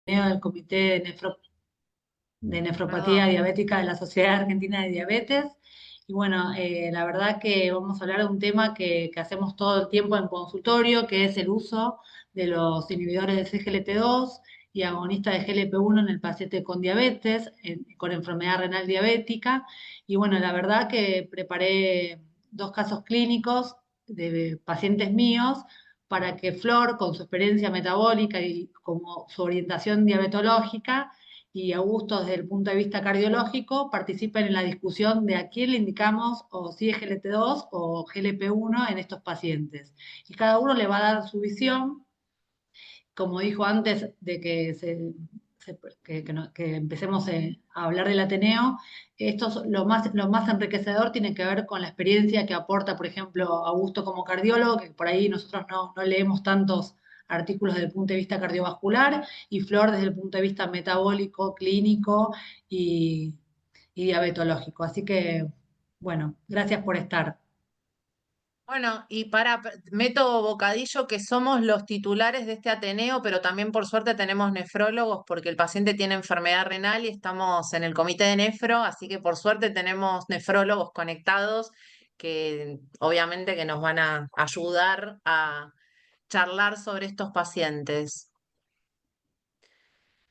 del Comité de Nefropatía Perdón. Diabética de la Sociedad Argentina de Diabetes. Y bueno, la verdad que vamos a hablar de un tema que hacemos todo el tiempo en consultorio, que es el uso de los inhibidores de CGLT2 y agonistas de GLP-1 en el paciente con diabetes, con enfermedad renal diabética. Y bueno, la verdad que preparé dos casos clínicos de pacientes míos para que Flor, con su experiencia metabólica y como su orientación diabetológica, y Augusto desde el punto de vista cardiológico participen en la discusión de a quién le indicamos o si es GLT2 o GLP-1 en estos pacientes. Y cada uno le va a dar su visión, como dijo antes de que, que empecemos a hablar del Ateneo. Lo más enriquecedor tiene que ver con la experiencia que aporta, por ejemplo, Augusto como cardiólogo, que por ahí nosotros no leemos tantos artículos desde el punto de vista cardiovascular, y Flor desde el punto de vista metabólico, clínico y, y diabetológico. Así que, bueno, gracias por estar. Bueno, y para meto bocadillo que somos los titulares de este Ateneo, pero también por suerte tenemos nefrólogos porque el paciente tiene enfermedad renal y estamos en el comité de nefro, así que por suerte tenemos nefrólogos conectados que obviamente que nos van a ayudar a charlar sobre estos pacientes.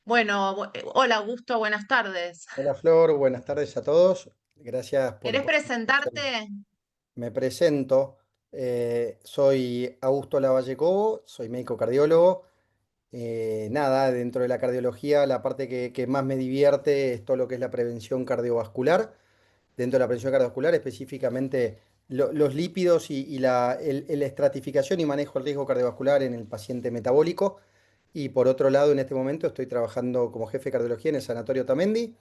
Bueno, hola Augusto, buenas tardes. Hola Flor, buenas tardes a todos. Gracias ¿Querés por presentarte? me presento. Soy Augusto Lavalle Cobo, soy médico cardiólogo. Nada, dentro de la cardiología, la parte que más me divierte es todo lo que es la prevención cardiovascular. Dentro de la prevención cardiovascular, específicamente los lípidos y la estratificación y manejo del riesgo cardiovascular en el paciente metabólico. Y por otro lado, en este momento estoy trabajando como jefe de cardiología en el Sanatorio Tamendi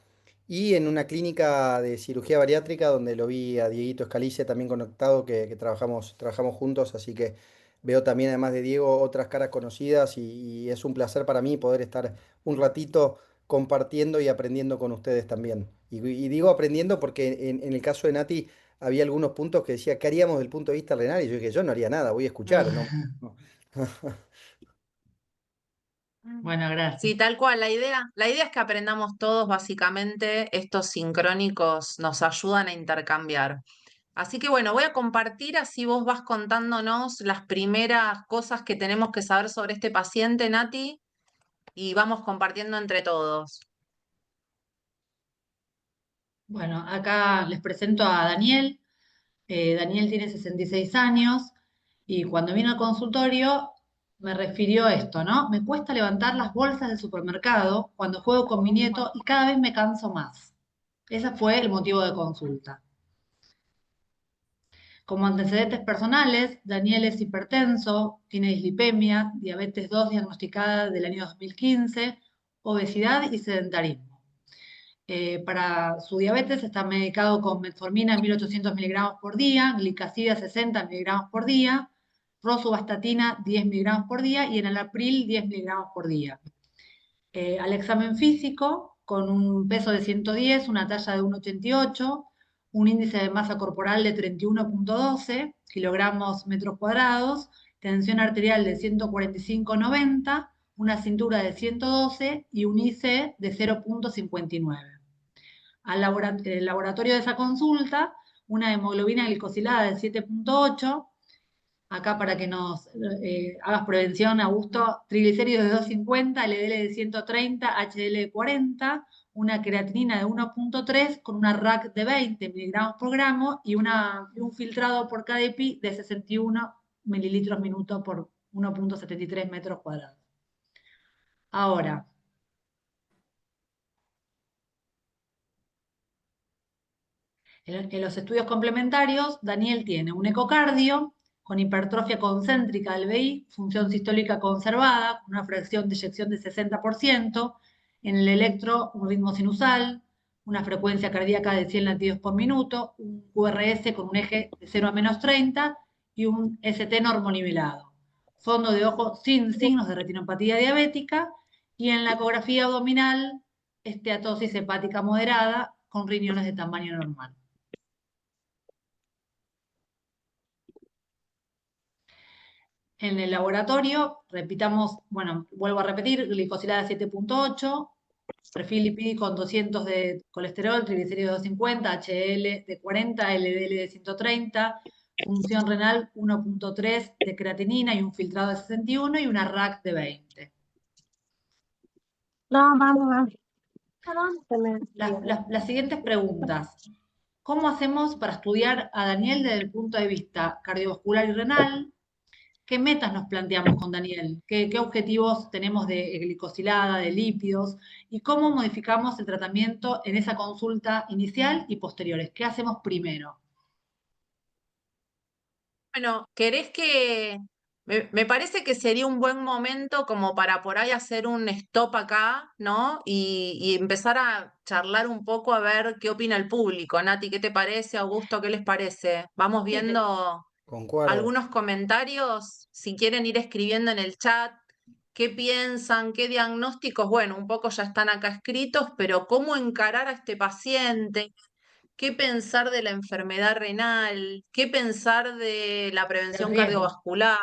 y en una clínica de cirugía bariátrica donde lo vi a Dieguito Escalice también conectado, que trabajamos juntos, así que veo también además de Diego otras caras conocidas y es un placer para mí poder estar un ratito compartiendo y aprendiendo con ustedes también. Y digo aprendiendo porque en el caso de Nati había algunos puntos que decía, ¿qué haríamos desde el punto de vista renal? Y yo dije, yo no haría nada, voy a escuchar, ¿no? No. Bueno, gracias. Sí, tal cual. La idea es que aprendamos todos, básicamente, estos sincrónicos nos ayudan a intercambiar. Así que bueno, voy a compartir, así vos vas contándonos las primeras cosas que tenemos que saber sobre este paciente, Nati, y vamos compartiendo entre todos. Bueno, acá les presento a Daniel. Daniel tiene 66 años y cuando vino al consultorio me refirió esto, ¿no? Me cuesta levantar las bolsas del supermercado cuando juego con mi nieto y cada vez me canso más. Ese fue el motivo de consulta. Como antecedentes personales, Daniel es hipertenso, tiene dislipemia, diabetes 2 diagnosticada del año 2015, obesidad y sedentarismo. Para su diabetes está medicado con metformina 1800 miligramos por día, glicacida 60 miligramos por día, rosuvastatina 10 miligramos por día y enalapril 10 miligramos por día. Al examen físico, con un peso de 110, una talla de 1,88, un índice de masa corporal de 31,12 kilogramos metros cuadrados, tensión arterial de 145/90, una cintura de 112 y un IC de 0,59. El laboratorio de esa consulta, una hemoglobina glicosilada de 7,8. Acá para que nos hagas prevención, Augusto, triglicéridos de 250, LDL de 130, HDL de 40, una creatinina de 1,3 con una RAC de 20 miligramos por gramo y un filtrado por KDP de 61 mililitros minuto por 1,73 metros cuadrados. Ahora, en los estudios complementarios, Daniel tiene un ecocardio con hipertrofia concéntrica del VI, función sistólica conservada, con una fracción de eyección de 60%, en el electro un ritmo sinusal, una frecuencia cardíaca de 100 latidos por minuto, un QRS con un eje de 0 a -30 y un ST normonivelado. Fondo de ojo sin signos de retinopatía diabética y en la ecografía abdominal, esteatosis hepática moderada con riñones de tamaño normal. En el laboratorio, repitamos, bueno, vuelvo a repetir, glicosilada 7,8, perfil lipídico con 200 de colesterol, triglicéridos 250, HDL de 40, LDL de 130, función renal 1,3 de creatinina y un filtrado de 61 y una RAC de 20. No, vamos. Perdón, se me Las siguientes preguntas. ¿Cómo hacemos para estudiar a Daniel desde el punto de vista cardiovascular y renal? ¿Qué metas nos planteamos con Daniel? ¿Qué objetivos tenemos de glicosilada, de lípidos? ¿Y cómo modificamos el tratamiento en esa consulta inicial y posteriores? ¿Qué hacemos primero? Bueno, ¿querés que... Me parece que sería un buen momento como para por ahí hacer un stop acá, ¿no? Y empezar a charlar un poco a ver qué opina el público. Nati, ¿qué te parece? Augusto, ¿qué les parece? Vamos Sí, viendo Concuerdo. algunos comentarios, si quieren ir escribiendo en el chat, qué piensan, qué diagnósticos, bueno, un poco ya están acá escritos, pero cómo encarar a este paciente, qué pensar de la enfermedad renal, qué pensar de la el prevención riesgo. cardiovascular.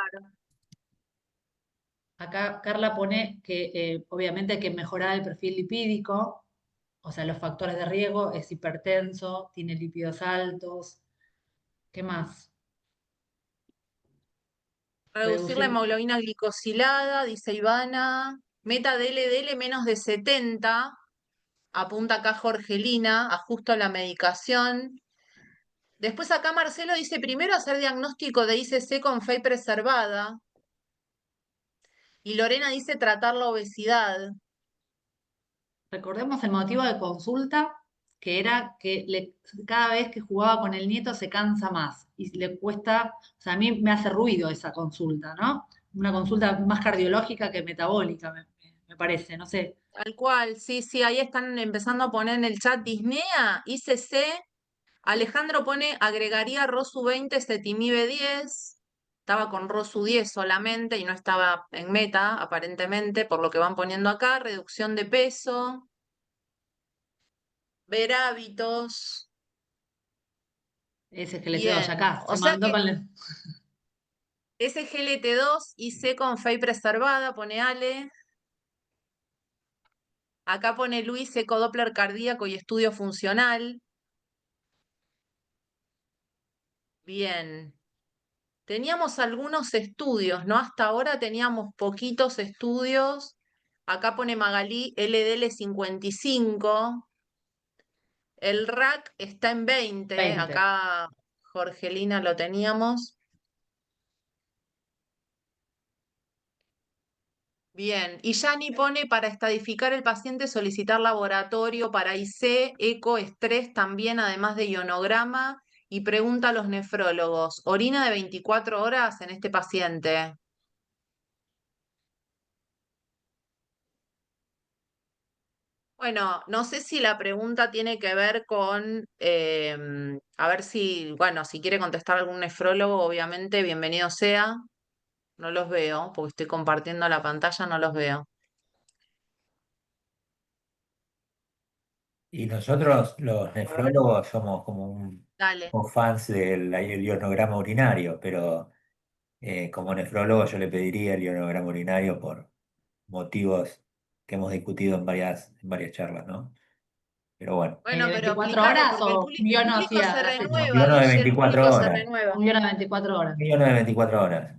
Acá Carla pone que obviamente hay que mejorar el perfil lipídico, o sea, los factores de riesgo, es hipertenso, tiene lípidos altos. ¿Qué más? Reducir la Reducir, hemoglobina glicosilada, dice Ivana. Meta de LDL menos de 70, apunta acá Jorgelina, ajusto la medicación. Después acá Marcelo dice primero hacer diagnóstico de ICC con fe preservada. Y Lorena dice tratar la obesidad. recordemos el motivo de consulta, que era que cada vez que jugaba con el nieto se cansa más y le cuesta, o sea, a mí me hace ruido esa consulta, ¿no? Una consulta más cardiológica que metabólica, me parece, no sé. Tal cual, sí, sí, ahí están empezando a poner en el chat Disnea, ICC. Alejandro pone, agregaría Rosu 20, Setimibe 10. Estaba con Rosu 10 solamente y no estaba en meta, aparentemente, por lo que van poniendo acá. Reducción de peso, ver hábitos. Ese GLT2 ya Bien, acá, se o sea mandó que con el... SGLT2, IC con FEI preservada, pone Ale. Acá pone Luis, ecodoppler cardíaco y estudio funcional. Bien. Teníamos algunos estudios, ¿no? Hasta ahora teníamos poquitos estudios. Acá pone Magalí LDL 55. El RAC está en 20. 20. Acá Jorgelina lo teníamos. Bien. Y Yani pone para estadificar el paciente solicitar laboratorio para IC, eco, estrés también, además de ionograma. Y pregunta a los nefrólogos, ¿orina de 24 horas en este paciente? Bueno, no sé si la pregunta tiene que ver con, a ver si, bueno, si quiere contestar algún nefrólogo, obviamente, bienvenido sea. No los veo, porque estoy compartiendo la pantalla, no los veo. Y nosotros, los nefrólogos, somos Dale. como fans del ionograma urinario, pero como nefrólogo yo le pediría el ionograma urinario por motivos que hemos discutido en varias charlas, ¿no? Pero bueno, Bueno, pero 24 explícalo, horas porque el, o un el guión público hacía se a la fecha? un renueva, iono de Guille, el 24 público se horas. renueva. Un guión a 24 horas. Millones de 24 horas.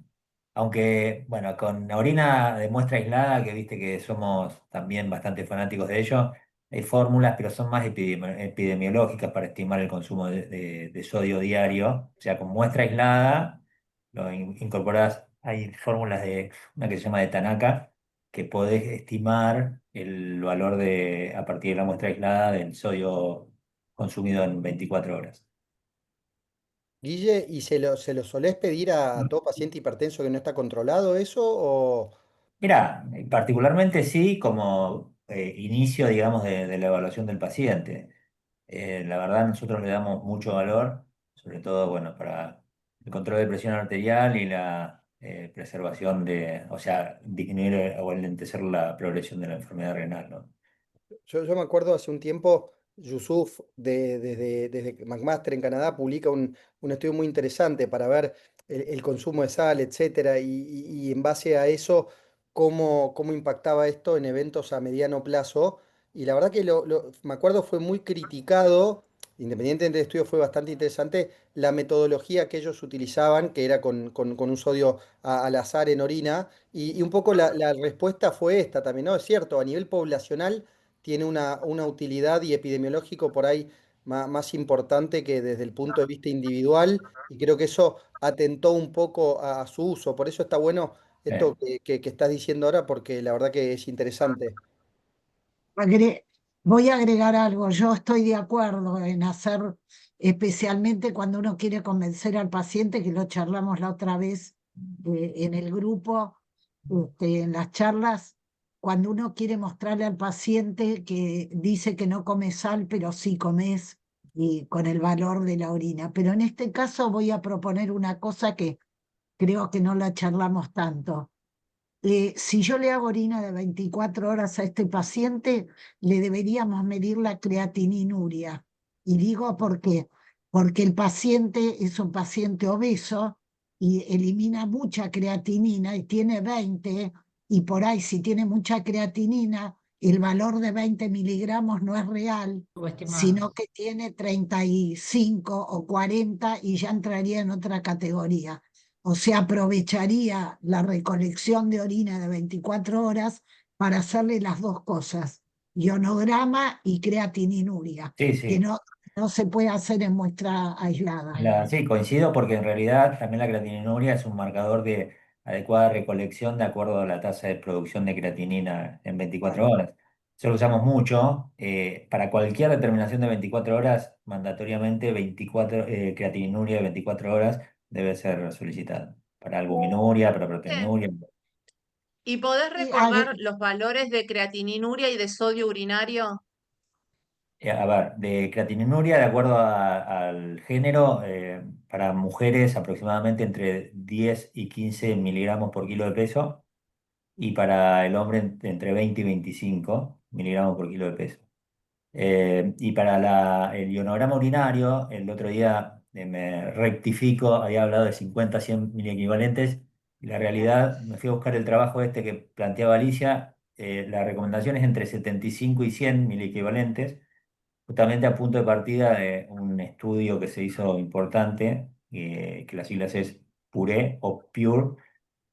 Aunque, bueno, con la orina de muestra aislada, que viste que somos también bastante fanáticos de ello, hay fórmulas, pero son más epidemiológicas para estimar el consumo de sodio diario. O sea, con muestra aislada, incorporás, hay fórmulas de una que se llama de Tanaka, que podés estimar el valor a partir de la muestra aislada del sodio consumido en 24 horas. Guille, ¿y se lo solés pedir a todo paciente hipertenso que no está controlado eso? ¿O Mira, particularmente sí, como inicio, digamos, de la evaluación del paciente. La verdad, nosotros le damos mucho valor, sobre todo, bueno, para el control de presión arterial y la preservación o sea, disminuir o enlentecer la progresión de la enfermedad renal, ¿no? yo me acuerdo hace un tiempo, Yusuf, desde McMaster en Canadá, publica un estudio muy interesante para ver el consumo de sal, etcétera, y en base a eso, cómo impactaba esto en eventos a mediano plazo. Y la verdad que me acuerdo fue muy criticado, independientemente del estudio fue bastante interesante, la metodología que ellos utilizaban, que era con un sodio al azar en orina, y un poco la respuesta fue esta también, ¿no? Es cierto, a nivel poblacional tiene una utilidad y epidemiológico por ahí más importante que desde el punto de vista individual, y creo que eso atentó un poco a su uso. Por eso está bueno esto que estás diciendo ahora, porque la verdad que es interesante. Agre- Voy a agregar algo. Yo estoy de acuerdo en hacer, especialmente cuando uno quiere convencer al paciente, que lo charlamos la otra vez en el grupo, en las charlas, cuando uno quiere mostrarle al paciente que dice que no come sal, pero sí comes, y con el valor de la orina. Pero en este caso voy a proponer una cosa que creo que no la charlamos tanto. Si yo le hago orina de 24 horas a este paciente, le deberíamos medir la creatininuria. Y digo por qué. Porque el paciente es un paciente obeso y elimina mucha creatinina y tiene 20, y por ahí si tiene mucha creatinina, el valor de 20 miligramos no es real, Subestimado. sino que tiene 35 o 40 y ya entraría en otra categoría. O sea, aprovecharía la recolección de orina de 24 horas para hacerle las dos cosas, ionograma y creatininuria, Sí, que sí. no se puede hacer en muestra aislada. Sí, coincido porque en realidad también la creatininuria es un marcador de adecuada recolección de acuerdo a la tasa de producción de creatinina en 24 horas. Eso lo usamos mucho. Para cualquier determinación de 24 horas, mandatoriamente 24, creatininuria de 24 horas debe ser solicitada. Para albuminuria, para Bien. proteinuria. ¿Y podés Y recordar los valores de creatininuria y de sodio urinario? A ver, de creatininuria, de acuerdo al género, para mujeres aproximadamente entre 10 y 15 miligramos por kilo de peso, y para el hombre entre 20 y 25 miligramos por kilo de peso. Y para el ionograma urinario, el otro día me rectifico, había hablado de 50 a 100 miliequivalentes, y la realidad, me fui a buscar el trabajo este que planteaba Alicia, la recomendación es entre 75 y 100 miliequivalentes, justamente a punto de partida de un estudio que se hizo importante, que las siglas es PURE o PURE,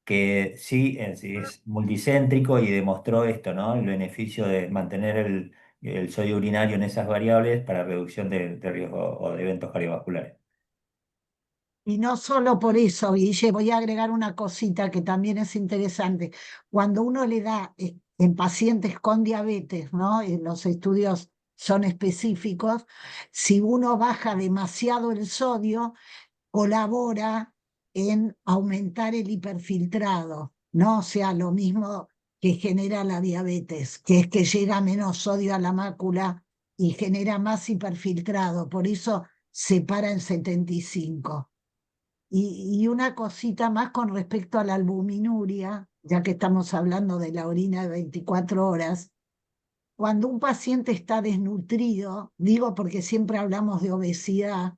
que sí es multicéntrico y demostró esto, ¿no? El beneficio de mantener el sodio urinario en esas variables para reducción de riesgo o de eventos cardiovasculares. Y no solo por eso, Guille, voy a agregar una cosita que también es interesante. Cuando uno le da en pacientes con diabetes, ¿no? Los estudios son específicos, si uno baja demasiado el sodio, colabora en aumentar el hiperfiltrado, ¿no? O sea, lo mismo que genera la diabetes, que es que llega menos sodio a la mácula y genera más hiperfiltrado, por eso se para en 75. Y una cosita más con respecto a la albuminuria, ya que estamos hablando de la orina de 24 horas. Cuando un paciente está desnutrido, digo porque siempre hablamos de obesidad,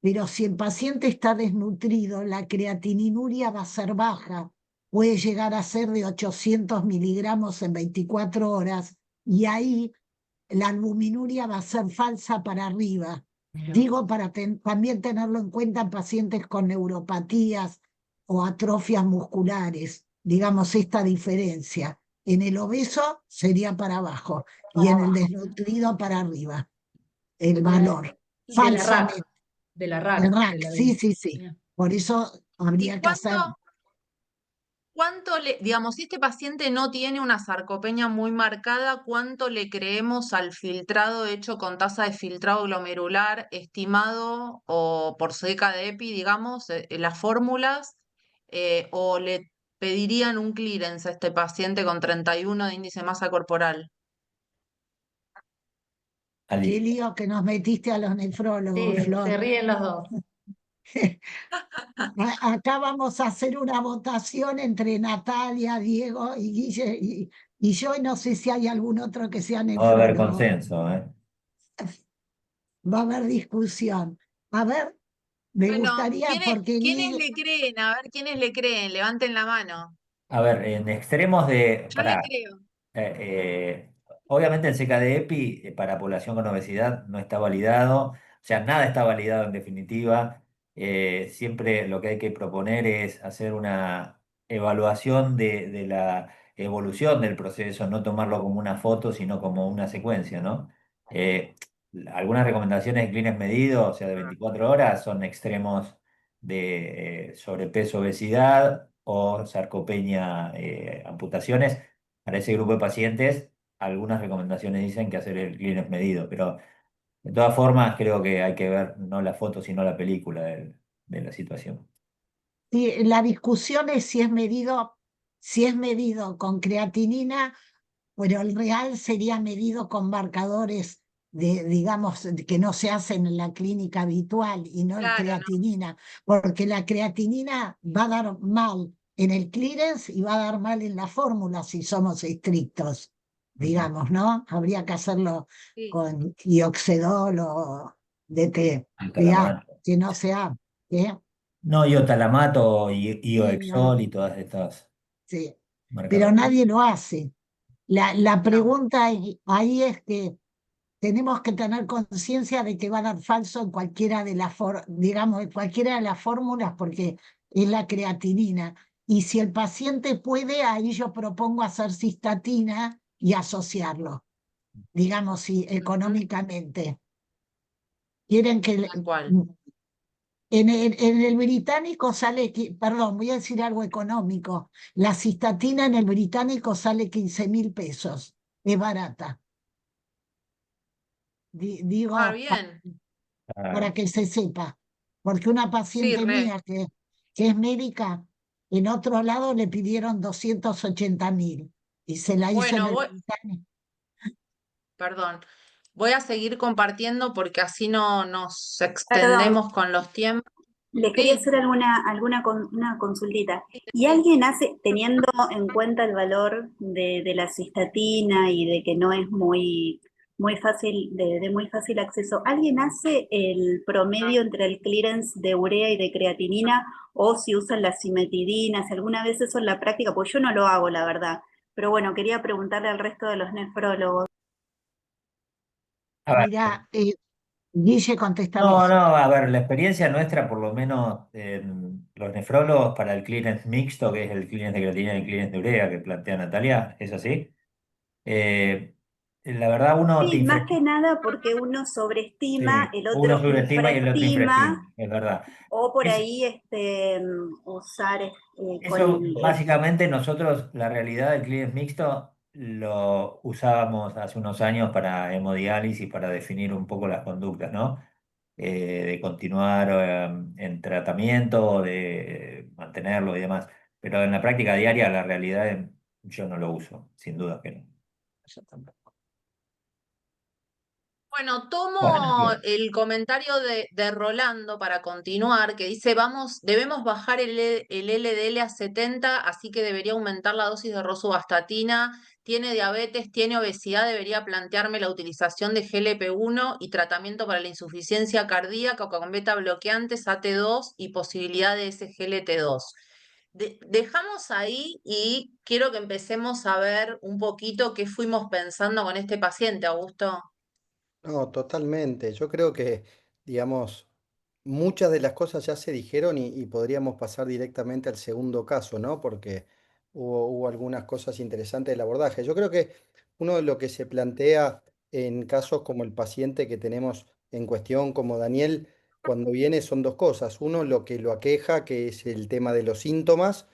pero si el paciente está desnutrido, la creatininuria va a ser baja, puede llegar a ser de 800 miligramos en 24 horas, y ahí la albuminuria va a ser falsa para arriba. Digo para también tenerlo en cuenta en pacientes con neuropatías o atrofias musculares, digamos esta diferencia. En el obeso sería para abajo y en el desnutrido para arriba, el valor, De la falsamente. RAC. De la El RAC. RAC, sí, sí, sí. Bien. Por eso ¿Y habría que hacer. cuánto digamos, si este paciente no tiene una sarcopenia muy marcada, cuánto le creemos al filtrado hecho con tasa de filtrado glomerular estimado o por seca de EPI, digamos, las fórmulas, o le pedirían un clearance a este paciente con 31 de índice de masa corporal? Qué Ali. lío que nos metiste a los nefrólogos, Sí, Flor. se ríen los dos. Acá vamos a hacer una votación entre Natalia, Diego y Guille y yo, y no sé si hay algún otro que sea No va a haber nefrólogo. consenso, ¿eh? Va a haber discusión. A ver, Me Bueno, gustaría porque ¿quiénes vi, le creen? A ver, ¿quiénes le creen? Levanten la mano. A ver, en extremos de, Yo le pará, creo. obviamente el CKD-EPI para población con obesidad no está validado, o sea, nada está validado en definitiva. Siempre lo que hay que proponer es hacer una evaluación de la evolución del proceso, no tomarlo como una foto, sino como una secuencia, ¿no? Eh, Algunas recomendaciones de cleans medidos, o sea, de 24 horas, son extremos de sobrepeso, obesidad o sarcopenia, amputaciones. Para ese grupo de pacientes, algunas recomendaciones dicen que hacer el cleans medido, pero de todas formas creo que hay que ver no la foto, sino la película de la situación. si la discusión es si es medido con creatinina, pero el real sería medido con marcadores digamos, que no se hacen en la clínica habitual y no el Claro, ¿no? creatinina, porque la creatinina va a dar mal en el clearance y va a dar mal en la fórmula si somos estrictos, Ujú. digamos, ¿no? Habría que hacerlo Sí. con ioxedol o DTA, Talamato. que no sea, ¿qué? No, iotalamato, Sí, ioexol y todas estas sí, pero marcadores. nadie lo hace. La No. pregunta ahí es que tenemos que tener conciencia de que va a dar falso en cualquiera de digamos, en cualquiera de las fórmulas porque es la creatinina. Y si el paciente puede, ahí yo propongo hacer cistatina y asociarlo, digamos, si Ujú, económicamente. Quieren que tal cual. en el británico sale, perdón, voy a decir algo económico. La cistatina en el británico sale 15.000 pesos. Es barata. Ah, Digo, bien. para Ah, que se sepa, porque una Sí, paciente re. mía que es médica, en otro lado le pidieron 280.000 y se la hizo en Bueno, el británico. perdón. Voy a seguir compartiendo porque así no nos Perdón, extendemos con los tiempos. le quería Sí, hacer una consultita. sí, ¿Y sí. alguien hace, teniendo en cuenta el valor de la cistatina y de que no es muy fácil, de muy fácil acceso, ¿alguien hace el promedio entre el clearance de urea y de creatinina o si usan la cimetidina, si alguna vez eso en la práctica? Pues yo no lo hago, la verdad. Pero bueno, quería preguntarle al resto de los nefrólogos. a ver, Mira, Guille, contesta no, vos. no, a ver, la experiencia nuestra, por lo menos en los nefrólogos para el clearance mixto, que es el clearance de creatinina y el clearance de urea que plantea Natalia, es así. Eh, la verdad, uno te Sí, más que nada porque uno sobreestima, sí, el uno otro subestima y el otro infraestima, infraestima. es verdad. O por Es, ahí usar con Eso básicamente nosotros, la realidad del clínico mixto, lo usábamos hace unos años para hemodiálisis, para definir un poco las conductas, ¿no? De continuar en tratamiento, de mantenerlo y demás. Pero en la práctica diaria, la realidad yo no lo uso, sin duda que no. Yo tampoco. Bueno, Bueno, tomo bien. el comentario de Rolando para continuar, que dice, vamos, debemos bajar el LDL a 70, así que debería aumentar la dosis de rosuvastatina. Tiene diabetes, tiene obesidad, debería plantearme la utilización de GLP-1 y tratamiento para la insuficiencia cardíaca con beta bloqueantes, AT2 y posibilidad de SGLT2. Dejamos ahí y quiero que empecemos a ver un poquito qué fuimos pensando con este paciente, Augusto. No, totalmente. Yo creo que, digamos, muchas de las cosas ya se dijeron y podríamos pasar directamente al segundo caso, ¿no? Porque hubo algunas cosas interesantes del abordaje. Yo creo que uno de lo que se plantea en casos como el paciente que tenemos en cuestión, como Daniel, cuando viene son dos cosas. Uno, lo que lo aqueja, que es el tema de los síntomas,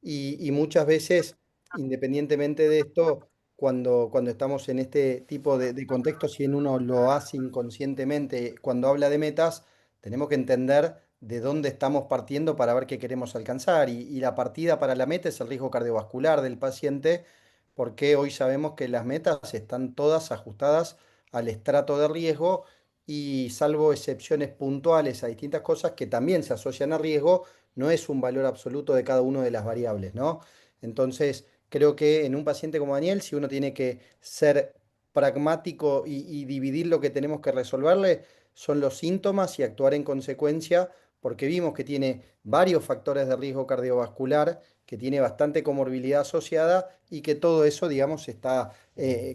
y muchas veces, independientemente de esto, cuando estamos en este tipo de contextos, si en uno lo hace inconscientemente, cuando habla de metas, tenemos que entender de dónde estamos partiendo para ver qué queremos alcanzar. Y la partida para la meta es el riesgo cardiovascular del paciente, porque hoy sabemos que las metas están todas ajustadas al estrato de riesgo y salvo excepciones puntuales a distintas cosas que también se asocian a riesgo, no es un valor absoluto de cada una de las variables, ¿no? Entonces, creo que en un paciente como Daniel, si uno tiene que ser pragmático y dividir lo que tenemos que resolverle, son los síntomas y actuar en consecuencia, porque vimos que tiene varios factores de riesgo cardiovascular, que tiene bastante comorbilidad asociada y que todo eso, digamos, está,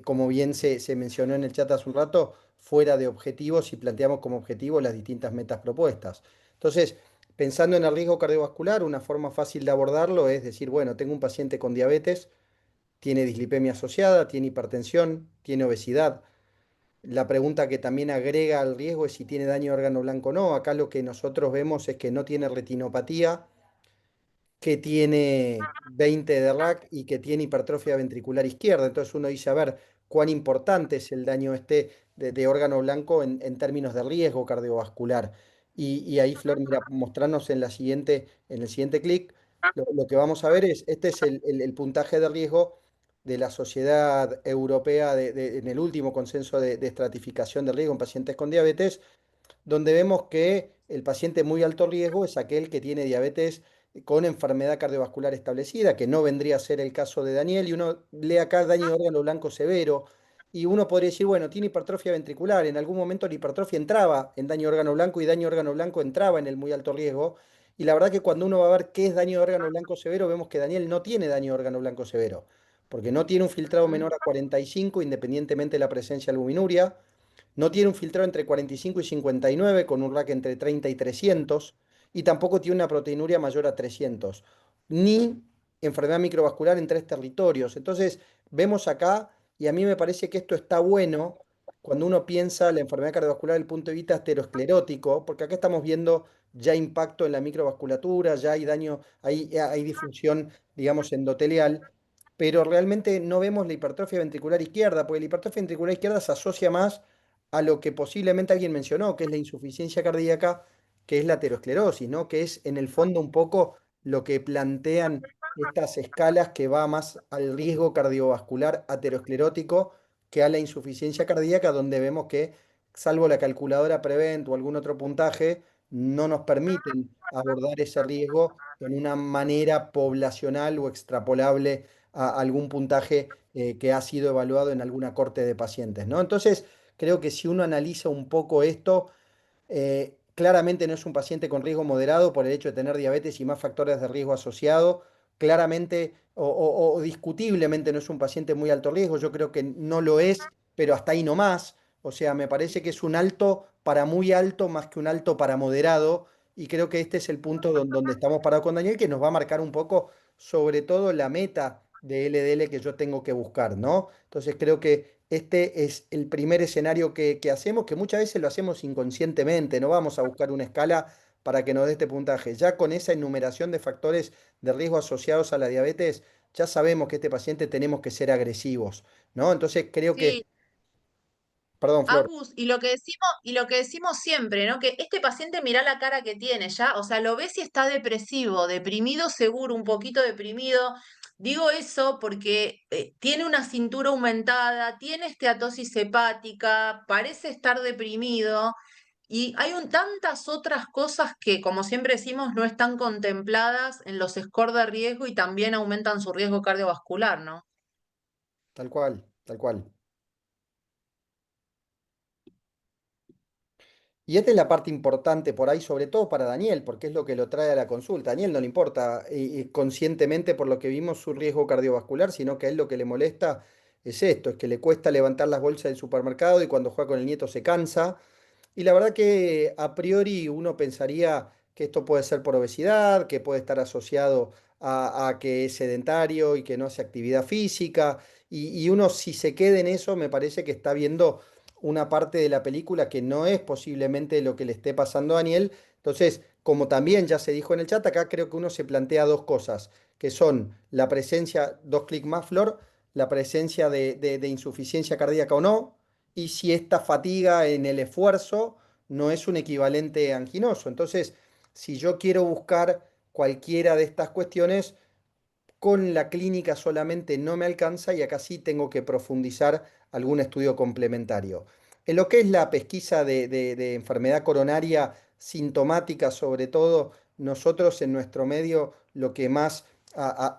como bien se mencionó en el chat hace un rato, fuera de objetivos y planteamos como objetivo las distintas metas propuestas. Entonces, pensando en el riesgo cardiovascular, una forma fácil de abordarlo es decir, bueno, tengo un paciente con diabetes, tiene dislipemia asociada, tiene hipertensión, tiene obesidad. La pregunta que también agrega al riesgo es si tiene daño de órgano blanco o no. Acá lo que nosotros vemos es que no tiene retinopatía, que tiene 20 de RAC y que tiene hipertrofia ventricular izquierda. Entonces uno dice, a ver, cuán importante es el daño este de órgano blanco en términos de riesgo cardiovascular. Y ahí, Flor, mira, mostrarnos en el siguiente clic, lo que vamos a ver es, este es el puntaje de riesgo de la Sociedad Europea en el último consenso de estratificación de riesgo en pacientes con diabetes, donde vemos que el paciente muy alto riesgo es aquel que tiene diabetes con enfermedad cardiovascular establecida, que no vendría a ser el caso de Daniel, y uno lee acá daño de órgano blanco severo, y uno podría decir, bueno, tiene hipertrofia ventricular, en algún momento la hipertrofia entraba en daño de órgano blanco y daño de órgano blanco entraba en el muy alto riesgo, y la verdad que cuando uno va a ver qué es daño de órgano blanco severo, vemos que Daniel no tiene daño de órgano blanco severo, porque no tiene un filtrado menor a 45, independientemente de la presencia de albuminuria, no tiene un filtrado entre 45 y 59, con un rack entre 30 y 300, y tampoco tiene una proteinuria mayor a 300, ni enfermedad microvascular en 3 territorios. Entonces, vemos acá, y a mí me parece que esto está bueno cuando uno piensa la enfermedad cardiovascular desde el punto de vista aterosclerótico, porque acá estamos viendo ya impacto en la microvasculatura, ya hay daño, hay disfunción, digamos, endotelial, pero realmente no vemos la hipertrofia ventricular izquierda, porque la hipertrofia ventricular izquierda se asocia más a lo que posiblemente alguien mencionó, que es la insuficiencia cardíaca, que es la aterosclerosis, ¿no? Que es en el fondo un poco lo que plantean estas escalas que va más al riesgo cardiovascular aterosclerótico que a la insuficiencia cardíaca, donde vemos que, salvo la calculadora Prevent o algún otro puntaje, no nos permiten abordar ese riesgo en una manera poblacional o extrapolable a algún puntaje que ha sido evaluado en alguna corte de pacientes, ¿no? Entonces, creo que si uno analiza un poco esto, claramente no es un paciente con riesgo moderado por el hecho de tener diabetes y más factores de riesgo asociado. Claramente o discutiblemente no es un paciente muy alto riesgo. Yo creo que no lo es, pero hasta ahí no más. O sea, me parece que es un alto para muy alto más que un alto para moderado. Y creo que este es el punto donde estamos parados con Daniel, que nos va a marcar un poco, sobre todo, la meta de LDL que yo tengo que buscar, ¿no? Entonces creo que este es el primer escenario que hacemos, que muchas veces lo hacemos inconscientemente, no vamos a buscar una escala para que nos dé este puntaje. Ya con esa enumeración de factores de riesgo asociados a la diabetes, ya sabemos que este paciente tenemos que ser agresivos, ¿no? Entonces creo que, Sí, perdón, Flor. Agus, y lo que decimos siempre, ¿no? Que este paciente mirá la cara que tiene ya, o sea, lo ves si está depresivo, deprimido seguro, un poquito deprimido. Digo eso porque tiene una cintura aumentada, tiene esteatosis hepática, parece estar deprimido, y hay tantas otras cosas que, como siempre decimos, no están contempladas en los scores de riesgo y también aumentan su riesgo cardiovascular, ¿no? Tal cual, tal cual. Y esta es la parte importante por ahí, sobre todo para Daniel, porque es lo que lo trae a la consulta. A Daniel no le importa conscientemente por lo que vimos su riesgo cardiovascular, sino que a él lo que le molesta es esto, es que le cuesta levantar las bolsas del supermercado y cuando juega con el nieto se cansa. Y la verdad que a priori uno pensaría que esto puede ser por obesidad, que puede estar asociado a que es sedentario y que no hace actividad física. Y uno si se queda en eso me parece que está viendo una parte de la película que no es posiblemente lo que le esté pasando a Daniel. Entonces, como también ya se dijo en el chat, acá creo que uno se plantea dos cosas, que son la presencia, dos clics más, Flor, la presencia de insuficiencia cardíaca o no, y si esta fatiga en el esfuerzo no es un equivalente anginoso. Entonces, si yo quiero buscar cualquiera de estas cuestiones, con la clínica solamente no me alcanza y acá sí tengo que profundizar algún estudio complementario. En lo que es la pesquisa de enfermedad coronaria sintomática, sobre todo, nosotros en nuestro medio lo que más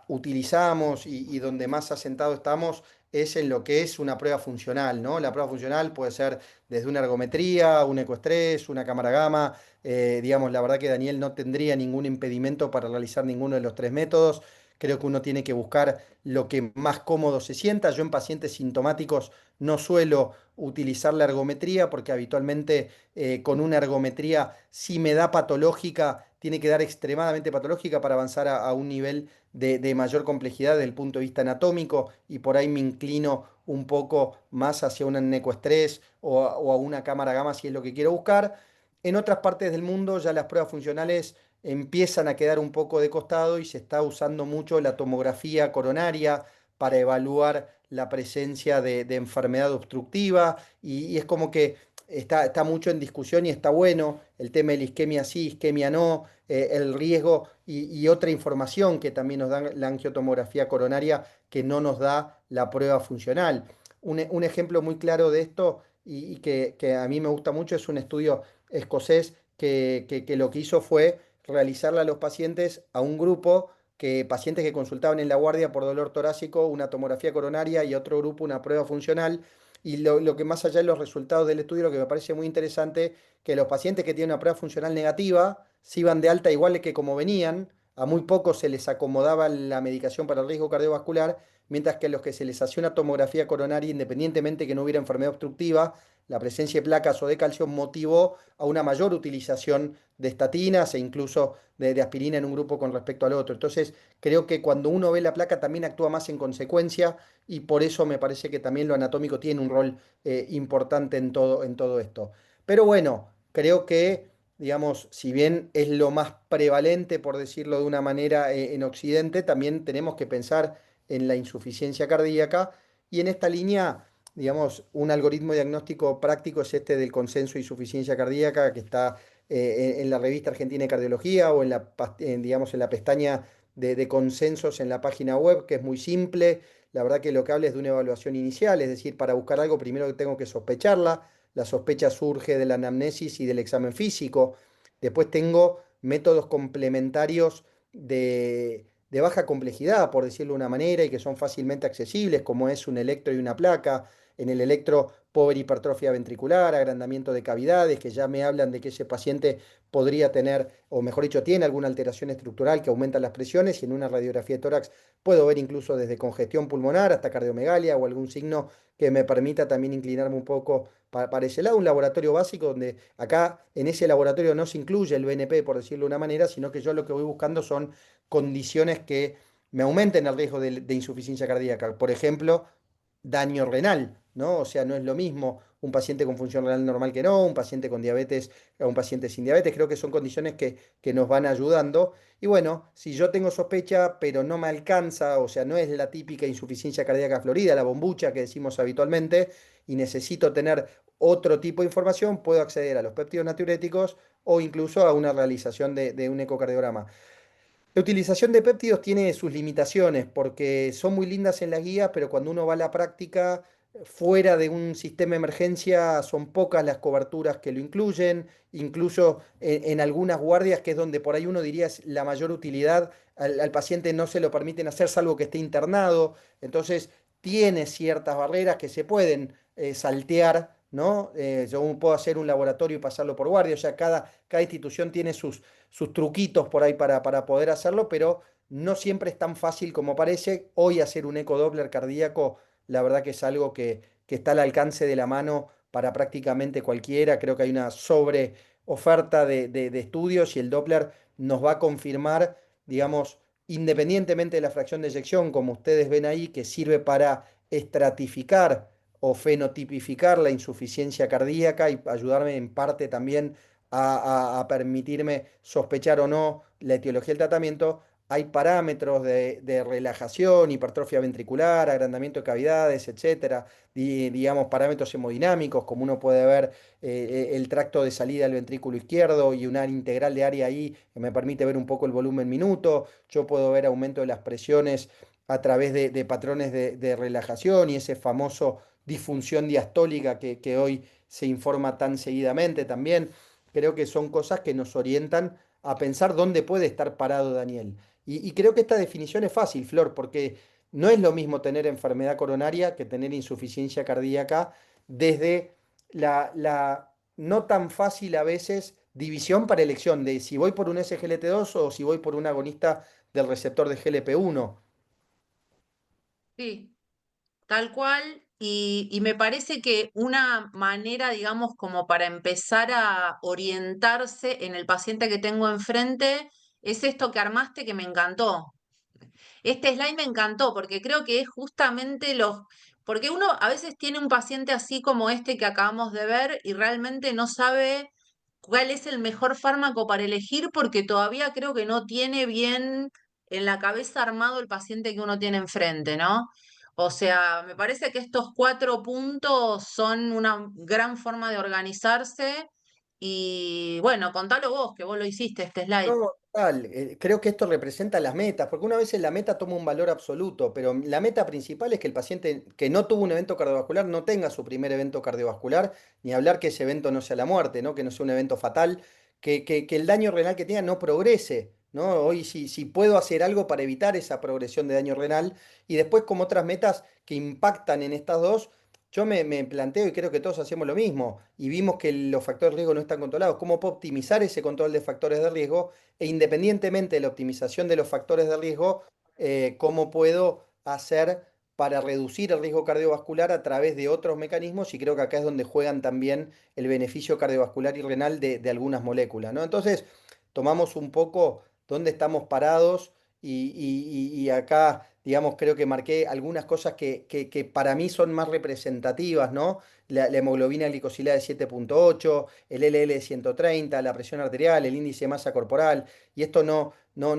utilizamos y donde más asentado estamos es en lo que es una prueba funcional, ¿no? La prueba funcional puede ser desde una ergometría, un ecoestrés, una cámara gamma. Digamos, la verdad que Daniel no tendría ningún impedimento para realizar ninguno de los tres métodos. Creo que uno tiene que buscar lo que más cómodo se sienta. Yo en pacientes sintomáticos no suelo utilizar la ergometría porque habitualmente con una ergometría, si me da patológica, tiene que dar extremadamente patológica para avanzar a un nivel de mayor complejidad desde el punto de vista anatómico, y por ahí me inclino un poco más hacia un ecoestrés o a una cámara gamma si es lo que quiero buscar. En otras partes del mundo ya las pruebas funcionales empiezan a quedar un poco de costado y se está usando mucho la tomografía coronaria para evaluar la presencia de enfermedad obstructiva, y es como que está mucho en discusión y está bueno el tema de la isquemia sí, isquemia no, el riesgo y otra información que también nos da la angiotomografía coronaria que no nos da la prueba funcional. Un ejemplo muy claro de esto y que a mí me gusta mucho es un estudio escocés que lo que hizo fue realizarle a los pacientes, a un grupo, pacientes que consultaban en la guardia por dolor torácico, una tomografía coronaria, y otro grupo una prueba funcional. Y lo que más allá de los resultados del estudio, lo que me parece muy interesante, que los pacientes que tienen una prueba funcional negativa se iban de alta igual que como venían, a muy pocos se les acomodaba la medicación para el riesgo cardiovascular, mientras que a los que se les hacía una tomografía coronaria, independientemente que no hubiera enfermedad obstructiva, la presencia de placas o de calcio motivó a una mayor utilización de estatinas e incluso de aspirina en un grupo con respecto al otro. Entonces, creo que cuando uno ve la placa también actúa más en consecuencia, y por eso me parece que también lo anatómico tiene un rol importante en todo esto. Pero bueno, creo que, digamos, si bien es lo más prevalente, por decirlo de una manera, en Occidente, también tenemos que pensar en la insuficiencia cardíaca, y en esta línea, digamos, un algoritmo diagnóstico práctico es este del consenso de insuficiencia cardíaca que está en la revista Argentina de Cardiología o digamos, en la pestaña de consensos en la página web, que es muy simple. La verdad que lo que habla es de una evaluación inicial, es decir, para buscar algo primero que tengo que sospecharla. La sospecha surge de la anamnesis y del examen físico. Después tengo métodos complementarios de baja complejidad, por decirlo de una manera, y que son fácilmente accesibles, como es un electro y una placa. En el electro, pobre hipertrofia ventricular, agrandamiento de cavidades, que ya me hablan de que ese paciente podría tener, o mejor dicho, tiene alguna alteración estructural que aumenta las presiones, y en una radiografía de tórax puedo ver incluso desde congestión pulmonar hasta cardiomegalia o algún signo que me permita también inclinarme un poco para ese lado. Un laboratorio básico donde acá en ese laboratorio no se incluye el BNP, por decirlo de una manera, sino que yo lo que voy buscando son condiciones que me aumenten el riesgo de insuficiencia cardíaca. Por ejemplo, daño renal, ¿no? O sea, no es lo mismo un paciente con función renal normal que no, un paciente con diabetes a un paciente sin diabetes. Creo que son condiciones que nos van ayudando. Y bueno, si yo tengo sospecha, pero no me alcanza, o sea, no es la típica insuficiencia cardíaca florida, la bombucha que decimos habitualmente, y necesito tener otro tipo de información, puedo acceder a los péptidos natriuréticos o incluso a una realización de un ecocardiograma. La utilización de péptidos tiene sus limitaciones porque son muy lindas en las guías, pero cuando uno va a la práctica, fuera de un sistema de emergencia, son pocas las coberturas que lo incluyen. Incluso en algunas guardias, que es donde por ahí uno diría es la mayor utilidad, al paciente no se lo permiten hacer salvo que esté internado. Entonces, tiene ciertas barreras que se pueden saltear, ¿no? Yo puedo hacer un laboratorio y pasarlo por guardia. O sea, cada institución tiene sus truquitos por ahí para poder hacerlo, pero no siempre es tan fácil como parece. Hoy hacer un ecodoppler cardíaco, la verdad que es algo que está al alcance de la mano para prácticamente cualquiera. Creo que hay una sobre oferta de estudios, y el Doppler nos va a confirmar, digamos, independientemente de la fracción de eyección, como ustedes ven ahí, que sirve para estratificar o fenotipificar la insuficiencia cardíaca y ayudarme en parte también a permitirme sospechar o no la etiología del tratamiento. Hay parámetros de relajación, hipertrofia ventricular, agrandamiento de cavidades, etcétera, digamos, parámetros hemodinámicos, como uno puede ver el tracto de salida del ventrículo izquierdo y una integral de área ahí que me permite ver un poco el volumen minuto. Yo puedo ver aumento de las presiones a través de patrones de relajación y ese famoso disfunción diastólica que hoy se informa tan seguidamente también. Creo que son cosas que nos orientan a pensar dónde puede estar parado Daniel. Y creo que esta definición es fácil, Flor, porque No es lo mismo tener enfermedad coronaria que tener insuficiencia cardíaca desde la no tan fácil a veces división para elección de si voy por un SGLT2 o si voy por un agonista del receptor de GLP-1. Sí, tal cual. Y me parece que una manera, digamos, como para empezar a orientarse en el paciente que tengo enfrente es esto que armaste que me encantó. Este slide me encantó porque creo que es justamente porque uno a veces tiene un paciente así como este que acabamos de ver y realmente no sabe cuál es el mejor fármaco para elegir porque todavía creo que no tiene bien en la cabeza armado el paciente que uno tiene enfrente, ¿no? O sea, me parece que estos 4 puntos son una gran forma de organizarse y bueno, contalo vos, que vos lo hiciste, este slide. No, total, creo que esto representa las metas, porque una vez la meta toma un valor absoluto, pero la meta principal es que el paciente que no tuvo un evento cardiovascular no tenga su primer evento cardiovascular, ni hablar que ese evento no sea la muerte, ¿no? Que no sea un evento fatal, que el daño renal que tenga no progrese, ¿no? Hoy si puedo hacer algo para evitar esa progresión de daño renal, y después como otras metas que impactan en estas dos. Yo me planteo y creo que todos hacemos lo mismo y vimos que los factores de riesgo no están controlados. ¿Cómo puedo optimizar ese control de factores de riesgo? E independientemente de la optimización de los factores de riesgo, cómo puedo hacer para reducir el riesgo cardiovascular a través de otros mecanismos, y creo que acá es donde juegan también el beneficio cardiovascular y renal de algunas moléculas, ¿no? Entonces, tomamos un poco dónde estamos parados y acá, digamos, creo que marqué algunas cosas que para mí son más representativas, ¿no? La hemoglobina glicosilada de 7,8, el LL de 130, la presión arterial, el índice de masa corporal, y esto no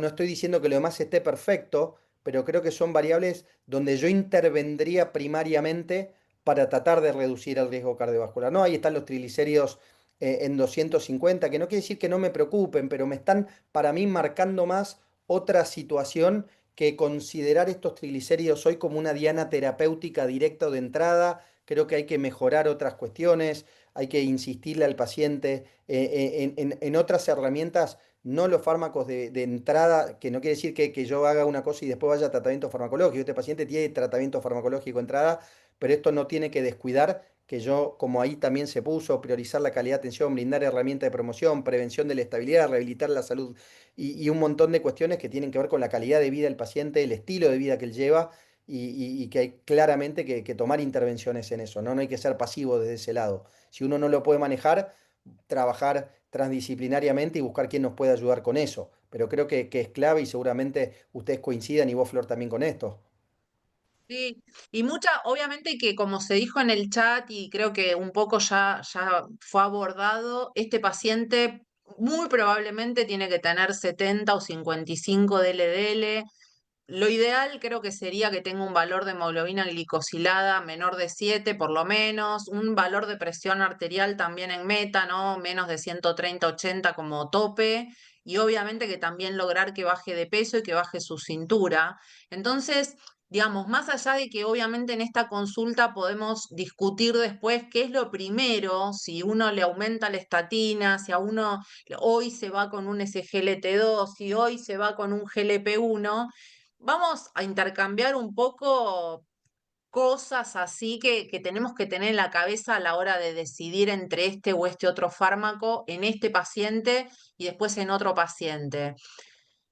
estoy diciendo que lo demás esté perfecto, pero creo que son variables donde yo intervendría primariamente para tratar de reducir el riesgo cardiovascular. No, ahí están los triglicéridos en 250, que no quiere decir que no me preocupen, pero me están para mí marcando más otra situación que considerar estos triglicéridos hoy como una diana terapéutica directa o de entrada. Creo que hay que mejorar otras cuestiones, hay que insistirle al paciente en otras herramientas, no los fármacos de entrada, que no quiere decir que yo haga una cosa y después vaya a tratamiento farmacológico. Este paciente tiene tratamiento farmacológico de entrada, pero esto no tiene que descuidar que yo, como ahí también se puso, priorizar la calidad de atención, brindar herramientas de promoción, prevención de la estabilidad, rehabilitar la salud y un montón de cuestiones que tienen que ver con la calidad de vida del paciente, el estilo de vida que él lleva y que hay claramente que tomar intervenciones en eso, ¿no? No hay que ser pasivo desde ese lado. Si uno no lo puede manejar, trabajar transdisciplinariamente y buscar quién nos puede ayudar con eso. Pero creo que es clave y seguramente ustedes coincidan y vos, Flor, también con esto. Sí, y obviamente que como se dijo en el chat y creo que un poco ya fue abordado, este paciente muy probablemente tiene que tener 70 o 55 de LDL. Lo ideal creo que sería que tenga un valor de hemoglobina glicosilada menor de 7 por lo menos, un valor de presión arterial también en meta, ¿no? Menos de 130-80 como tope, y obviamente que también lograr que baje de peso y que baje su cintura. Entonces, digamos, más allá de que obviamente en esta consulta podemos discutir después qué es lo primero, si uno le aumenta la estatina, si a uno hoy se va con un SGLT2, si hoy se va con un GLP-1. Vamos a intercambiar un poco cosas así que tenemos que tener en la cabeza a la hora de decidir entre este o este otro fármaco en este paciente y después en otro paciente.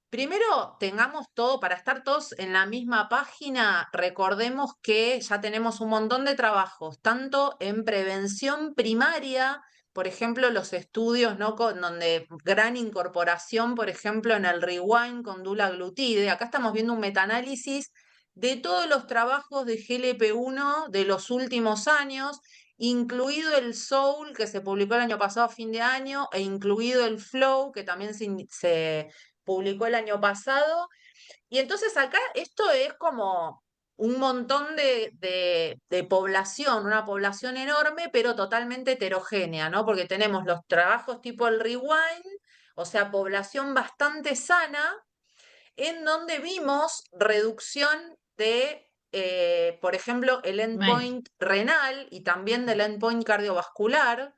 Primero, tengamos todo, para estar todos en la misma página, recordemos que ya tenemos un montón de trabajos, tanto en prevención primaria, por ejemplo, los estudios, ¿no? Donde gran incorporación, por ejemplo, en el rewind con dulaglutide. Acá estamos viendo un metaanálisis de todos los trabajos de GLP-1 de los últimos años, incluido el SOUL, que se publicó el año pasado a fin de año, e incluido el FLOW, que también se publicó el año pasado. Y entonces acá esto es como un montón de población, una población enorme, pero totalmente heterogénea, ¿no? Porque tenemos los trabajos tipo el Rewind, o sea, población bastante sana, en donde vimos reducción de, por ejemplo, el endpoint renal y también del endpoint cardiovascular.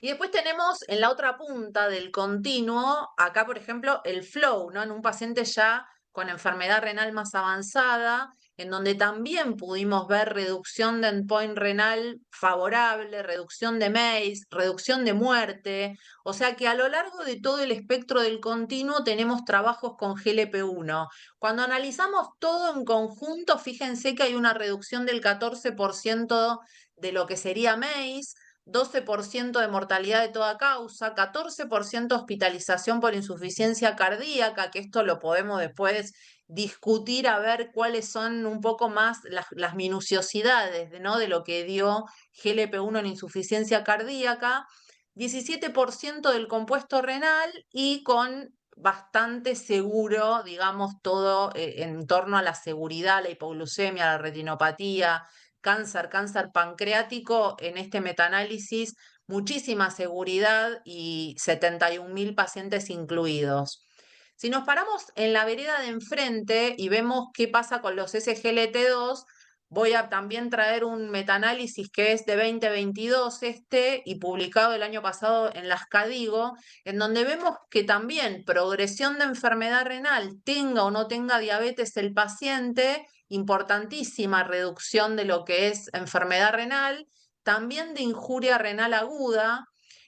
Y después tenemos en la otra punta del continuo, acá por ejemplo, el flow, ¿no? En un paciente ya con enfermedad renal más avanzada, en donde también pudimos ver reducción de endpoint renal favorable, reducción de MACE, reducción de muerte. O sea que a lo largo de todo el espectro del continuo tenemos trabajos con GLP-1. Cuando analizamos todo en conjunto, fíjense que hay una reducción del 14% de lo que sería MACE, 12% de mortalidad de toda causa, 14% hospitalización por insuficiencia cardíaca, que esto lo podemos después discutir a ver cuáles son un poco más las minuciosidades ¿no? de lo que dio GLP-1 en insuficiencia cardíaca, 17% del compuesto renal y con bastante seguro, digamos, todo en torno a la seguridad, la hipoglucemia, la retinopatía, cáncer pancreático, en este metaanálisis, muchísima seguridad y 71.000 pacientes incluidos. Si nos paramos en la vereda de enfrente y vemos qué pasa con los SGLT2, voy a también traer un metaanálisis que es de 2022 y publicado el año pasado en las CADIGO, en donde vemos que también progresión de enfermedad renal, tenga o no tenga diabetes el paciente, importantísima reducción de lo que es enfermedad renal, también de injuria renal aguda.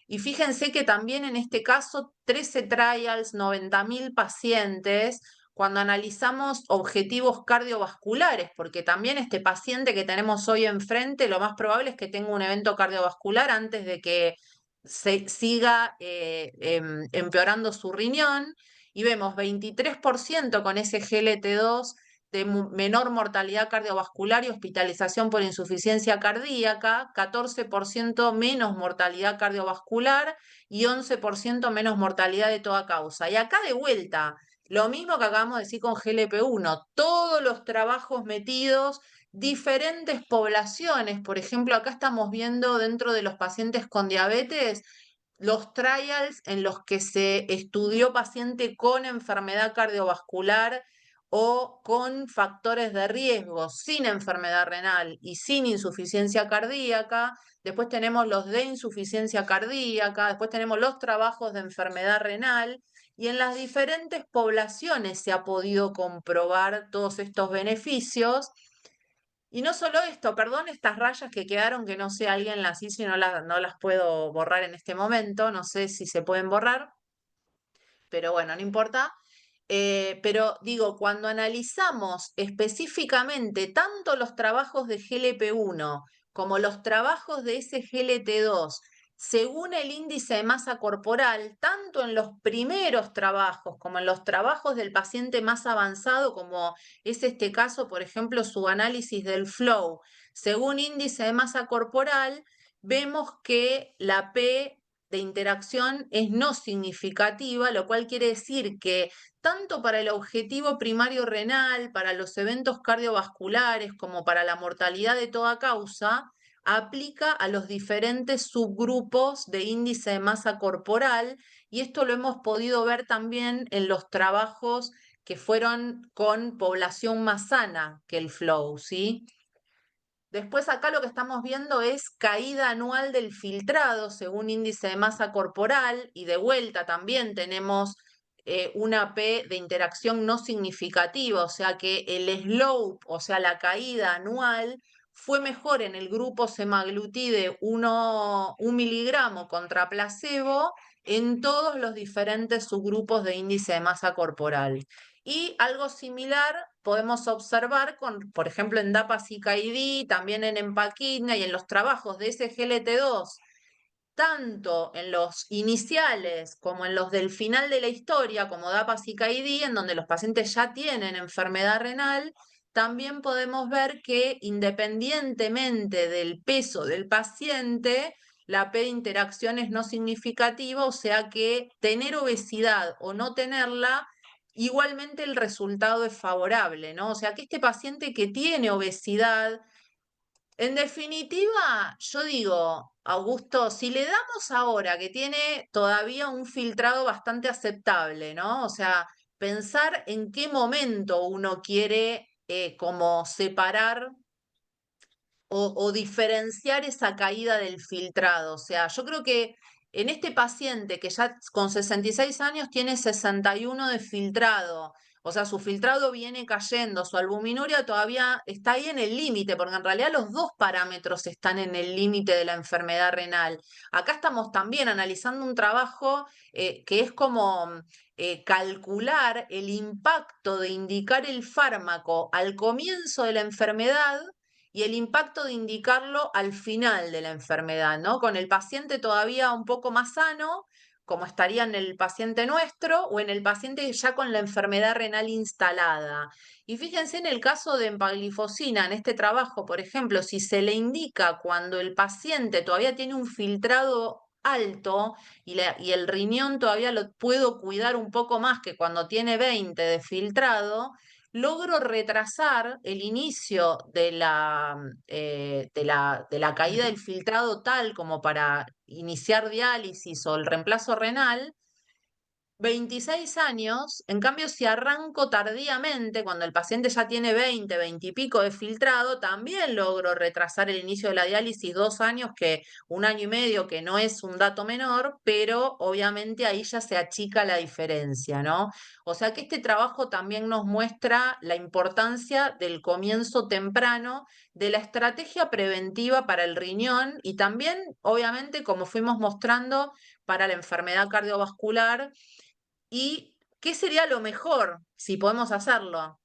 Y fíjense que también en este caso 13 trials, 90.000 pacientes, cuando analizamos objetivos cardiovasculares, porque también este paciente que tenemos hoy enfrente, lo más probable es que tenga un evento cardiovascular antes de que se siga empeorando su riñón, y vemos 23% con ese GLT2 de menor mortalidad cardiovascular y hospitalización por insuficiencia cardíaca, 14% menos mortalidad cardiovascular y 11% menos mortalidad de toda causa. Y acá de vuelta, lo mismo que acabamos de decir con GLP-1, todos los trabajos metidos, diferentes poblaciones. Por ejemplo, acá estamos viendo dentro de los pacientes con diabetes, los trials en los que se estudió paciente con enfermedad cardiovascular o con factores de riesgo, sin enfermedad renal y sin insuficiencia cardíaca. Después tenemos los de insuficiencia cardíaca, después tenemos los trabajos de enfermedad renal, y en las diferentes poblaciones se ha podido comprobar todos estos beneficios. Y no solo esto, perdón, estas rayas que quedaron, que no sé, alguien las hizo y no las puedo borrar en este momento, no sé si se pueden borrar, pero bueno, no importa. Pero digo, cuando analizamos específicamente tanto los trabajos de GLP-1 como los trabajos de SGLT2, según el índice de masa corporal, tanto en los primeros trabajos como en los trabajos del paciente más avanzado, como es este caso, por ejemplo, su análisis del flow, según índice de masa corporal, vemos que la P de interacción es no significativa, lo cual quiere decir que tanto para el objetivo primario renal, para los eventos cardiovasculares, como para la mortalidad de toda causa, aplica a los diferentes subgrupos de índice de masa corporal, y esto lo hemos podido ver también en los trabajos que fueron con población más sana que el flow, ¿sí? Después acá lo que estamos viendo es caída anual del filtrado según índice de masa corporal, y de vuelta también tenemos una P de interacción no significativa, o sea que el slope, o sea la caída anual, fue mejor en el grupo semaglutide 1 miligramo contra placebo en todos los diferentes subgrupos de índice de masa corporal. Y algo similar podemos observar con, por ejemplo, en DAPA-CKD, también en empaquidna y en los trabajos de SGLT2, tanto en los iniciales como en los del final de la historia, como DAPA-CKD, en donde los pacientes ya tienen enfermedad renal, también podemos ver que independientemente del peso del paciente, la P de interacción es no significativa, o sea que tener obesidad o no tenerla, igualmente el resultado es favorable, ¿no? O sea que este paciente que tiene obesidad, en definitiva, yo digo, Augusto, si le damos ahora que tiene todavía un filtrado bastante aceptable, ¿no? O sea, pensar en qué momento uno quiere como separar o diferenciar esa caída del filtrado. O sea, yo creo que en este paciente que ya con 66 años tiene 61 de filtrado, O sea, su filtrado viene cayendo, su albuminuria todavía está ahí en el límite, porque en realidad los dos parámetros están en el límite de la enfermedad renal. Acá estamos también analizando un trabajo que es como calcular el impacto de indicar el fármaco al comienzo de la enfermedad y el impacto de indicarlo al final de la enfermedad, ¿no? Con el paciente todavía un poco más sano, como estaría en el paciente nuestro o en el paciente ya con la enfermedad renal instalada. Y fíjense en el caso de empaglifosina, en este trabajo, por ejemplo, si se le indica cuando el paciente todavía tiene un filtrado alto y el riñón todavía lo puedo cuidar un poco más que cuando tiene 20 de filtrado, logro retrasar el inicio de la caída del filtrado tal como para iniciar diálisis o el reemplazo renal, 26 años, en cambio, si arranco tardíamente, cuando el paciente ya tiene 20, 20 y pico de filtrado, también logro retrasar el inicio de la diálisis 2 años, que 1 año y medio, que no es un dato menor, pero obviamente ahí ya se achica la diferencia, ¿no? O sea que este trabajo también nos muestra la importancia del comienzo temprano de la estrategia preventiva para el riñón y también, obviamente, como fuimos mostrando, para la enfermedad cardiovascular. ¿Y qué sería lo mejor si podemos hacerlo?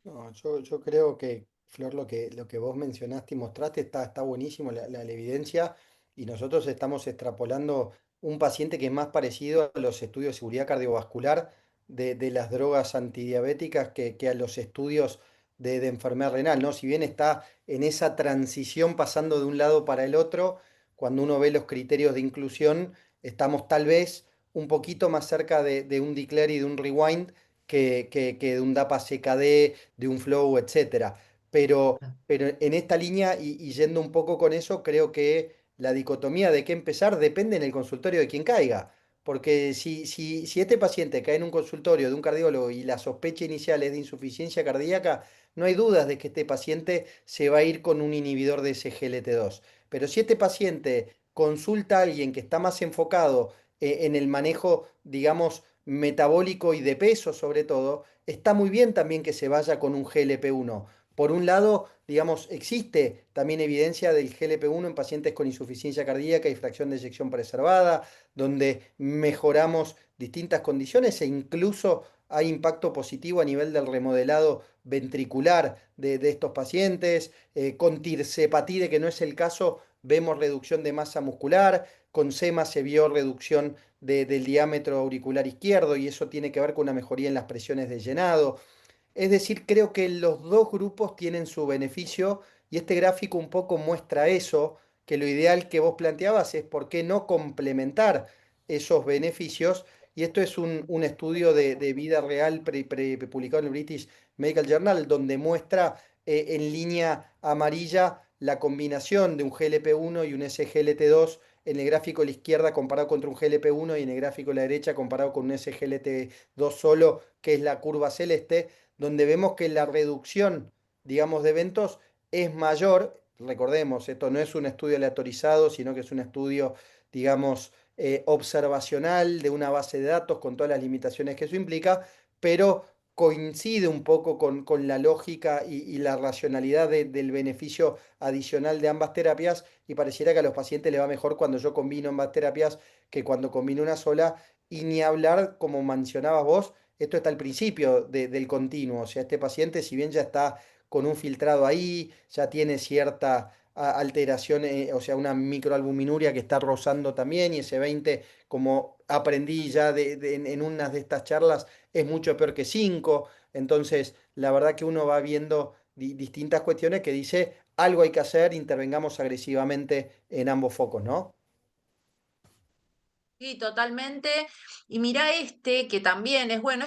No, yo creo que, Flor, lo que vos mencionaste y mostraste está buenísimo la evidencia y nosotros estamos extrapolando un paciente que es más parecido a los estudios de seguridad cardiovascular de las drogas antidiabéticas que a los estudios de enfermedad renal, ¿no? Si bien está en esa transición pasando de un lado para el otro, cuando uno ve los criterios de inclusión, estamos tal vez un poquito más cerca de un declare y de un rewind que de un DAPA CKD, de un flow, etcétera. Pero en esta línea y yendo un poco con eso, creo que la dicotomía de qué empezar depende en el consultorio de quien caiga. Porque si este paciente cae en un consultorio de un cardiólogo y la sospecha inicial es de insuficiencia cardíaca, no hay dudas de que este paciente se va a ir con un inhibidor de SGLT2. Pero si este paciente consulta a alguien que está más enfocado en el manejo, digamos, metabólico y de peso sobre todo, está muy bien también que se vaya con un GLP-1. Por un lado, digamos, existe también evidencia del GLP-1 en pacientes con insuficiencia cardíaca y fracción de eyección preservada, donde mejoramos distintas condiciones e incluso hay impacto positivo a nivel del remodelado ventricular de estos pacientes. Con tirzepatide, que no es el caso, vemos reducción de masa muscular. Con SEMA se vio reducción del diámetro auricular izquierdo y eso tiene que ver con una mejoría en las presiones de llenado. Es decir, creo que los dos grupos tienen su beneficio y este gráfico un poco muestra eso, que lo ideal que vos planteabas es por qué no complementar esos beneficios. Y esto es un estudio de vida real publicado en el British Medical Journal, donde muestra en línea amarilla la combinación de un GLP-1 y un SGLT2 en el gráfico de la izquierda comparado contra un GLP-1 y en el gráfico de la derecha comparado con un SGLT2 solo, que es la curva celeste, donde vemos que la reducción, digamos, de eventos es mayor. Recordemos, esto no es un estudio aleatorizado, sino que es un estudio, digamos, observacional de una base de datos con todas las limitaciones que eso implica, pero coincide un poco con la lógica y la racionalidad del beneficio adicional de ambas terapias y pareciera que a los pacientes les va mejor cuando yo combino ambas terapias que cuando combino una sola y ni hablar, como mencionabas vos, esto está al principio del continuo, o sea, este paciente, si bien ya está con un filtrado ahí, ya tiene cierta alteración, o sea, una microalbuminuria que está rozando también, y ese 20, como aprendí ya en unas de estas charlas, es mucho peor que 5. Entonces, la verdad que uno va viendo distintas cuestiones que dice, algo hay que hacer, intervengamos agresivamente en ambos focos, ¿no? Sí, totalmente. Y mira este, que también es bueno,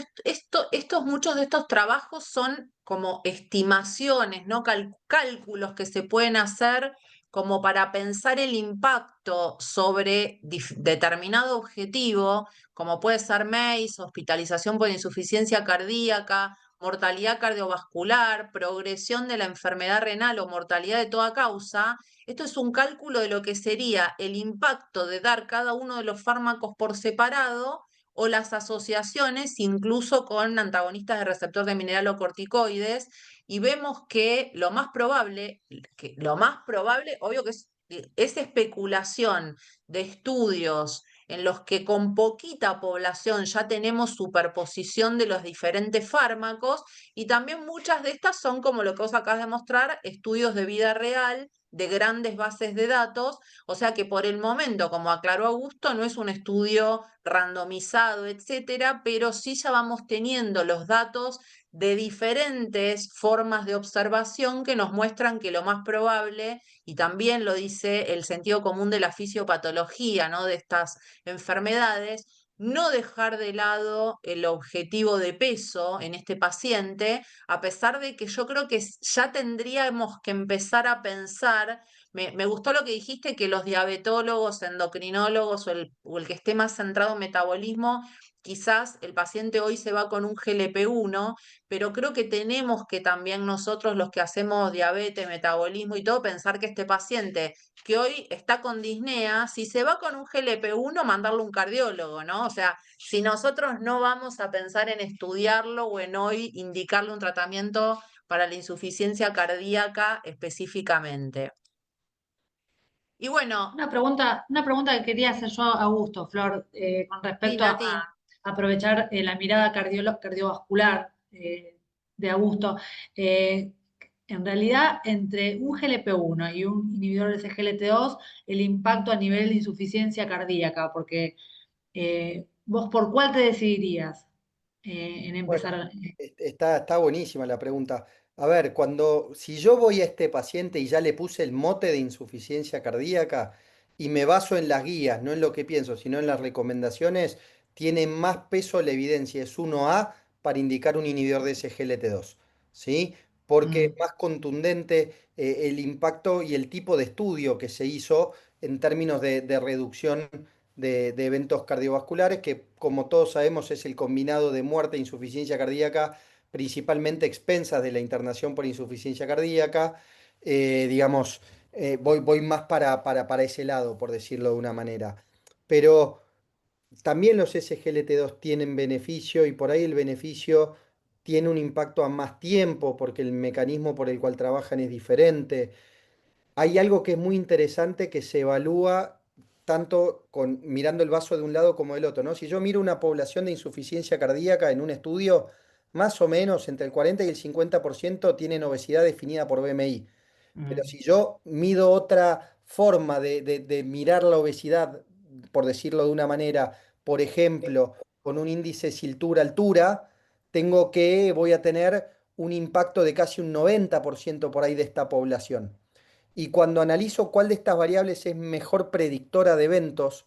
muchos de estos trabajos son como estimaciones, ¿no? Cálculos que se pueden hacer como para pensar el impacto sobre determinado objetivo, como puede ser MACE, hospitalización por insuficiencia cardíaca, mortalidad cardiovascular, progresión de la enfermedad renal o mortalidad de toda causa. Esto es un cálculo de lo que sería el impacto de dar cada uno de los fármacos por separado o las asociaciones incluso con antagonistas de receptor de mineralocorticoides, y vemos que lo más probable, obvio que es especulación de estudios en los que con poquita población ya tenemos superposición de los diferentes fármacos, y también muchas de estas son, como lo que vos acabas de mostrar, estudios de vida real, de grandes bases de datos, o sea que por el momento, como aclaró Augusto, no es un estudio randomizado, etcétera, pero sí ya vamos teniendo los datos de diferentes formas de observación que nos muestran que lo más probable, y también lo dice el sentido común de la fisiopatología, ¿no?, de estas enfermedades, no dejar de lado el objetivo de peso en este paciente, a pesar de que yo creo que ya tendríamos que empezar a pensar. Me gustó lo que dijiste, que los diabetólogos, endocrinólogos o el que esté más centrado en metabolismo, quizás el paciente hoy se va con un GLP-1, pero creo que tenemos que también nosotros, los que hacemos diabetes, metabolismo y todo, pensar que este paciente que hoy está con disnea, si se va con un GLP-1, mandarlo a un cardiólogo, ¿no? O sea, si nosotros no vamos a pensar en estudiarlo o en hoy indicarle un tratamiento para la insuficiencia cardíaca específicamente. Y bueno, Una pregunta que quería hacer yo a Augusto, Flor, con sí, respecto Nati. a aprovechar la mirada cardiovascular de Augusto. Eh, en realidad, entre un GLP-1 y un inhibidor de SGLT2, el impacto a nivel de insuficiencia cardíaca, porque vos por cuál te decidirías en Bueno, empezar. está buenísima la pregunta. A ver, si yo voy a este paciente y ya le puse el mote de insuficiencia cardíaca y me baso en las guías, no en lo que pienso, sino en las recomendaciones, tiene más peso la evidencia, es 1A para indicar un inhibidor de SGLT2, ¿sí? Porque es Mm. más contundente el impacto y el tipo de estudio que se hizo en términos de reducción de eventos cardiovasculares, que como todos sabemos es el combinado de muerte e insuficiencia cardíaca, principalmente expensas de la internación por insuficiencia cardíaca. Digamos, voy más para ese lado, por decirlo de una manera. Pero también los SGLT2 tienen beneficio y por ahí el beneficio tiene un impacto a más tiempo porque el mecanismo por el cual trabajan es diferente. Hay algo que es muy interesante que se evalúa tanto mirando el vaso de un lado como del otro, ¿no? Si yo miro una población de insuficiencia cardíaca en un estudio, más o menos entre el 40 y el 50% tienen obesidad definida por BMI. Pero Mm. si yo mido otra forma de mirar la obesidad, por decirlo de una manera, por ejemplo, con un índice cintura-altura, voy a tener un impacto de casi un 90% por ahí de esta población. Y cuando analizo cuál de estas variables es mejor predictora de eventos,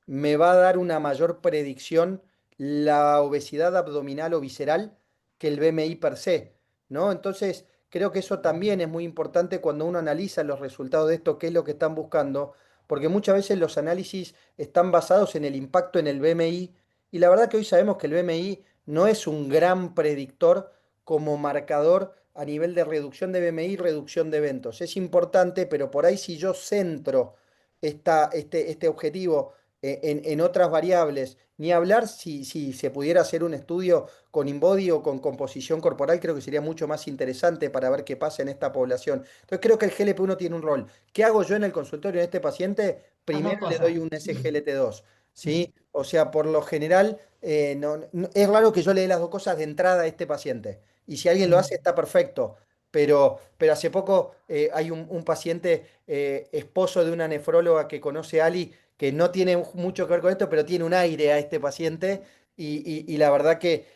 me va a dar una mayor predicción la obesidad abdominal o visceral que el BMI per se, ¿no? Entonces, creo que eso también es muy importante cuando uno analiza los resultados de esto, qué es lo que están buscando, porque muchas veces los análisis están basados en el impacto en el BMI, y la verdad que hoy sabemos que el BMI no es un gran predictor como marcador a nivel de reducción de BMI y reducción de eventos. Es importante, pero por ahí si yo centro este objetivo en otras variables, ni hablar si se pudiera hacer un estudio con InBody o con composición corporal, creo que sería mucho más interesante para ver qué pasa en esta población. Entonces creo que el GLP-1 tiene un rol. ¿Qué hago yo en el consultorio en este paciente? Las dos Primero le cosas. doy un SGLT2, ¿sí? O sea, por lo general, es raro que yo le dé las dos cosas de entrada a este paciente. Y si alguien lo Mm. hace, está perfecto. Pero hace poco hay un paciente, esposo de una nefróloga que conoce a Ali, que no tiene mucho que ver con esto, pero tiene un aire a este paciente y la verdad que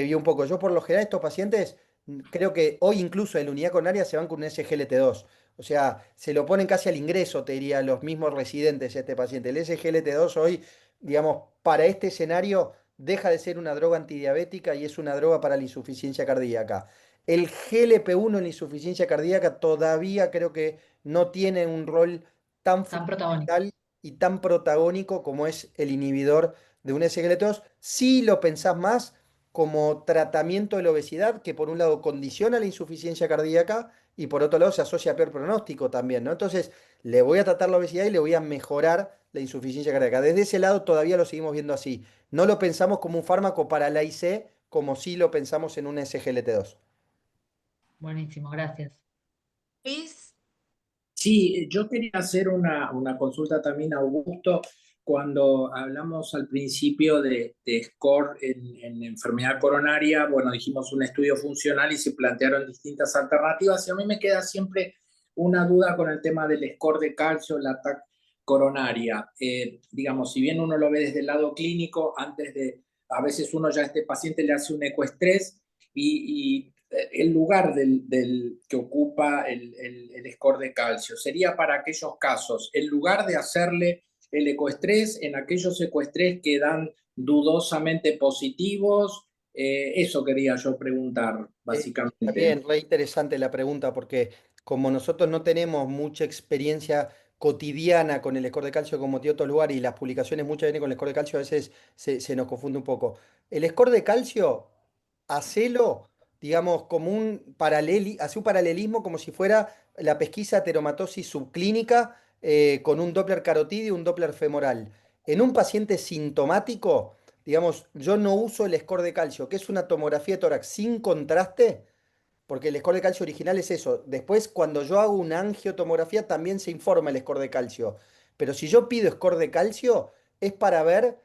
vio un poco. Yo por lo general estos pacientes, creo que hoy incluso en la unidad coronaria se van con un SGLT2. O sea, se lo ponen casi al ingreso, te diría, los mismos residentes a este paciente. El SGLT2 hoy, digamos, para este escenario deja de ser una droga antidiabética y es una droga para la insuficiencia cardíaca. El GLP-1 en la insuficiencia cardíaca todavía creo que no tiene un rol tan Tan protagónico. fundamental y tan protagónico como es el inhibidor de un SGLT2. Si lo pensás más como tratamiento de la obesidad, que por un lado condiciona la insuficiencia cardíaca y por otro lado se asocia a peor pronóstico también, ¿no? Entonces, le voy a tratar la obesidad y le voy a mejorar la insuficiencia cardíaca. Desde ese lado todavía lo seguimos viendo así. No lo pensamos como un fármaco para la IC, como sí lo pensamos en un SGLT2. Buenísimo, gracias. Luis, Sí, yo quería hacer una consulta también a Augusto. Cuando hablamos al principio de score en enfermedad coronaria, bueno, dijimos un estudio funcional y se plantearon distintas alternativas. Y a mí me queda siempre una duda con el tema del score de calcio, la TAC coronaria. Digamos, si bien uno lo ve desde el lado clínico, a veces uno ya a este paciente le hace un ecoestrés y el lugar que ocupa el score de calcio. Sería para aquellos casos, en lugar de hacerle el ecoestrés, en aquellos ecoestrés que dan dudosamente positivos. Eso quería yo preguntar, básicamente. También, re interesante la pregunta, porque como nosotros no tenemos mucha experiencia cotidiana con el score de calcio como tiene otro lugar y las publicaciones muchas vienen con el score de calcio, a veces se nos confunde un poco. El score de calcio, hacelo, digamos, como hace un paralelismo como si fuera la pesquisa ateromatosis subclínica con un Doppler carotidio y un Doppler femoral. En un paciente sintomático, digamos, yo no uso el score de calcio, que es una tomografía de tórax sin contraste, porque el score de calcio original es eso. Después, cuando yo hago una angiotomografía, también se informa el score de calcio. Pero si yo pido score de calcio, es para ver,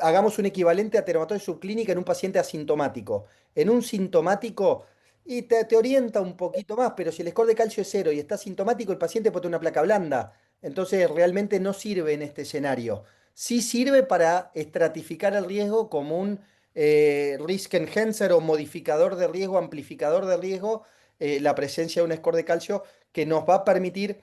hagamos un equivalente a teratosis subclínica en un paciente asintomático. En un sintomático, y te orienta un poquito más, pero si el score de calcio es cero y está sintomático, el paciente puede tener una placa blanda. Entonces, realmente no sirve en este escenario. Sí sirve para estratificar el riesgo como un risk enhancer o modificador de riesgo, amplificador de riesgo, la presencia de un score de calcio que nos va a permitir,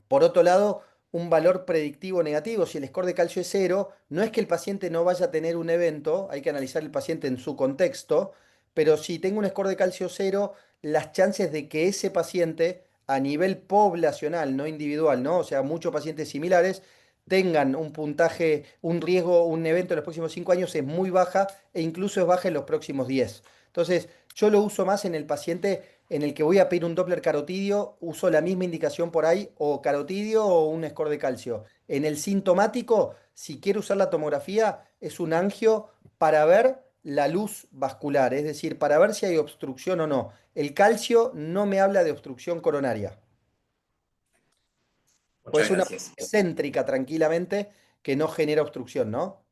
por otro lado, un valor predictivo negativo. Si el score de calcio es cero, no es que el paciente no vaya a tener un evento, hay que analizar el paciente en su contexto, pero si tengo un score de calcio cero, las chances de que ese paciente, a nivel poblacional, no individual, ¿no? O sea, muchos pacientes similares, tengan un puntaje, un riesgo, un evento en los próximos 5 años es muy baja e incluso es baja en los próximos 10. Entonces, yo lo uso más en el paciente en el que voy a pedir un Doppler carotidio, uso la misma indicación por ahí, o carotidio o un score de calcio. En el sintomático, si quiero usar la tomografía, es un angio para ver la luz vascular, es decir, para ver si hay obstrucción o no. El calcio no me habla de obstrucción coronaria. Pues Muchas es una gracias. céntrica tranquilamente que no genera obstrucción, ¿no?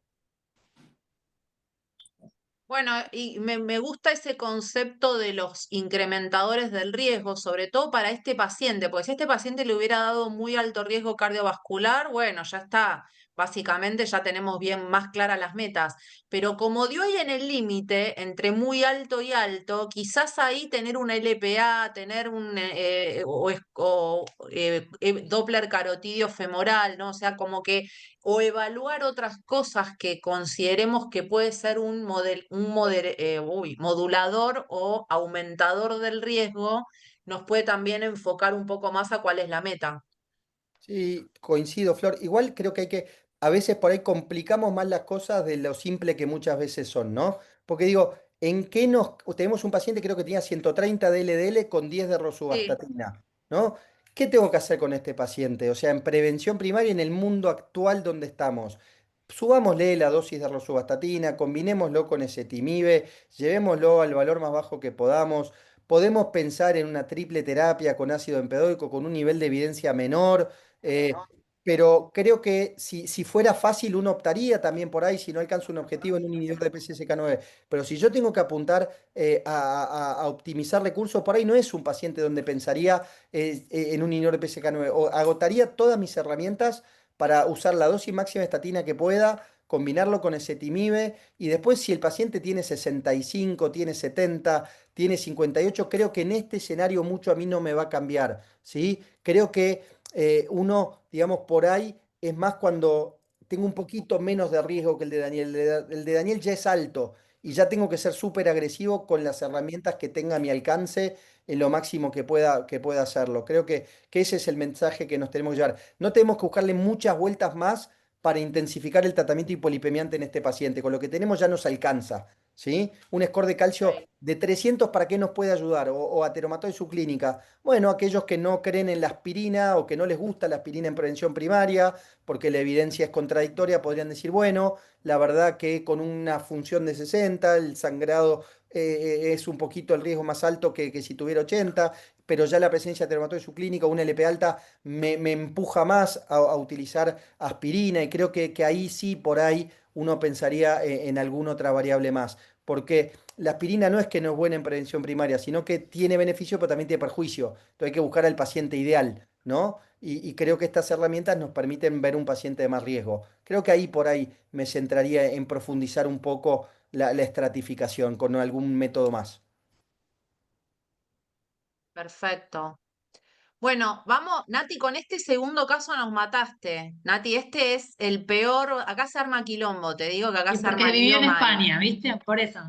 bueno, y me gusta ese concepto de los incrementadores del riesgo, sobre todo para este paciente, porque si a este paciente le hubiera dado muy alto riesgo cardiovascular, bueno, ya está, básicamente ya tenemos bien más claras las metas, pero como dio ahí en el límite entre muy alto y alto, quizás ahí tener una LPA, tener un Doppler carotidio femoral, ¿no? O sea, como que o evaluar otras cosas que consideremos que puede ser modulador o aumentador del riesgo, nos puede también enfocar un poco más a cuál es la meta. Sí, coincido, Flor. Igual creo que a veces por ahí complicamos más las cosas de lo simple que muchas veces son, ¿no? Porque digo, tenemos un paciente creo que tenía 130 de LDL con 10 de Sí. rosuvastatina, ¿no? ¿Qué tengo que hacer con este paciente? O sea, en prevención primaria en el mundo actual donde estamos. Subámosle la dosis de rosuvastatina, combinémoslo con ezetimibe, llevémoslo al valor más bajo que podamos. Podemos pensar en una triple terapia con ácido empedoico con un nivel de evidencia menor. eh, pero creo que si fuera fácil, uno optaría también por ahí si no alcanza un objetivo en un inhibidor de PCSK9. Pero si yo tengo que apuntar a optimizar recursos, por ahí no es un paciente donde pensaría en un inhibidor de PCSK9. O agotaría todas mis herramientas para usar la dosis máxima de estatina que pueda, combinarlo con ezetimibe y después si el paciente tiene 65, tiene 70, tiene 58, creo que en este escenario mucho a mí no me va a cambiar, ¿sí? Creo que uno, digamos, por ahí es más cuando tengo un poquito menos de riesgo que el de Daniel. El de Daniel ya es alto y ya tengo que ser súper agresivo con las herramientas que tenga a mi alcance en lo máximo que pueda hacerlo. Creo que ese es el mensaje que nos tenemos que llevar. No tenemos que buscarle muchas vueltas más para intensificar el tratamiento hipolipemiante en este paciente. Con lo que tenemos ya nos alcanza, ¿sí? Un score de calcio Ok. de 300, ¿para qué nos puede ayudar? O ateromatoide subclínica. Bueno, aquellos que no creen en la aspirina o que no les gusta la aspirina en prevención primaria, porque la evidencia es contradictoria, podrían decir, bueno, la verdad que con una función de 60, el sangrado es un poquito el riesgo más alto que si tuviera 80, pero ya la presencia de ateromatoide subclínica o una LP alta me empuja más a utilizar aspirina, y creo que ahí sí, por ahí uno pensaría en alguna otra variable más. Porque la aspirina no es que no es buena en prevención primaria, sino que tiene beneficio, pero también tiene perjuicio. Entonces hay que buscar al paciente ideal, ¿no? Y creo que estas herramientas nos permiten ver un paciente de más riesgo. Creo que ahí por ahí me centraría en profundizar un poco la estratificación con algún método más. Perfecto. Bueno, vamos, Nati, con este segundo caso nos mataste. Nati, este es el peor, acá se arma quilombo, te digo que acá Y se porque arma vivió lío en mal. España, ¿viste? Por eso.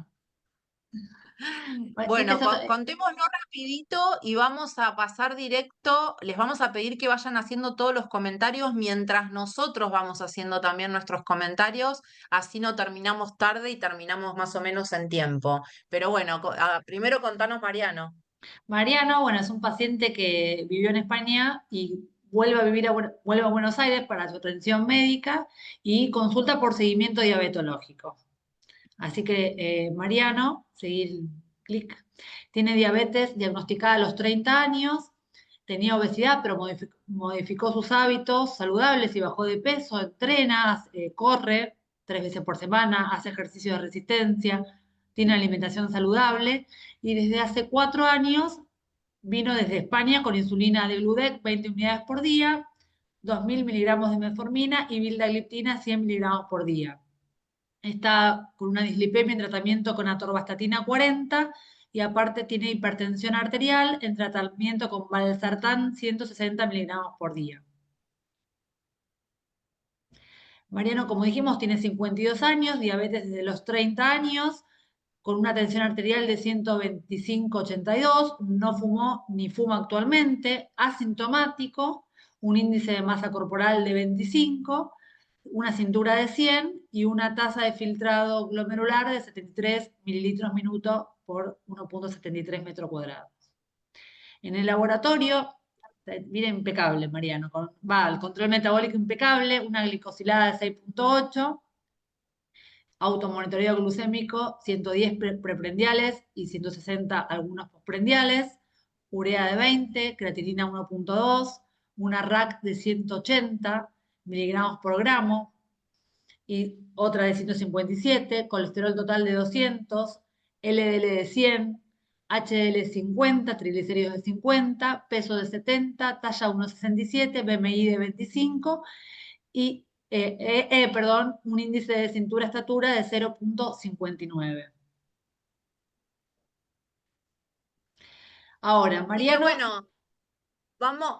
Este Bueno, es otro- contémoslo rapidito y vamos a pasar directo. Les vamos a pedir que vayan haciendo todos los comentarios mientras nosotros vamos haciendo también nuestros comentarios. Así no terminamos tarde y terminamos más o menos en tiempo. Pero bueno, primero contanos, Mariano. Mariano, bueno, es un paciente que vivió en España y vuelve a Buenos Aires para su atención médica y consulta por seguimiento diabetológico. Así que Mariano, seguir clic, tiene diabetes diagnosticada a los 30 años, tenía obesidad, pero modificó sus hábitos saludables y bajó de peso, entrena, corre 3 veces por semana, hace ejercicio de resistencia, tiene alimentación saludable y desde hace 4 años vino desde España con insulina de Gludec 20 unidades por día, 2.000 miligramos de metformina y vildagliptina 100 miligramos por día. Está con una dislipemia en tratamiento con atorvastatina 40 y aparte tiene hipertensión arterial en tratamiento con valsartán 160 miligramos por día. Mariano, como dijimos, tiene 52 años, diabetes desde los 30 años, con una tensión arterial de 125/82, no fumó ni fuma actualmente, asintomático, un índice de masa corporal de 25, una cintura de 100 y una tasa de filtrado glomerular de 73 mililitros minuto por 1,73 metros cuadrados. En el laboratorio, mira, impecable, Mariano, el control metabólico impecable, una glicosilada de 6,8, automonitoreo glucémico, 110 preprendiales y 160 algunos postprendiales, urea de 20, creatinina 1,2, una RAC de 180 miligramos por gramo y otra de 157, colesterol total de 200, LDL de 100, HDL 50, triglicéridos de 50, peso de 70, talla 1,67, BMI de 25 y perdón, un índice de cintura-estatura de 0,59. Ahora, Así que Mariano, bueno,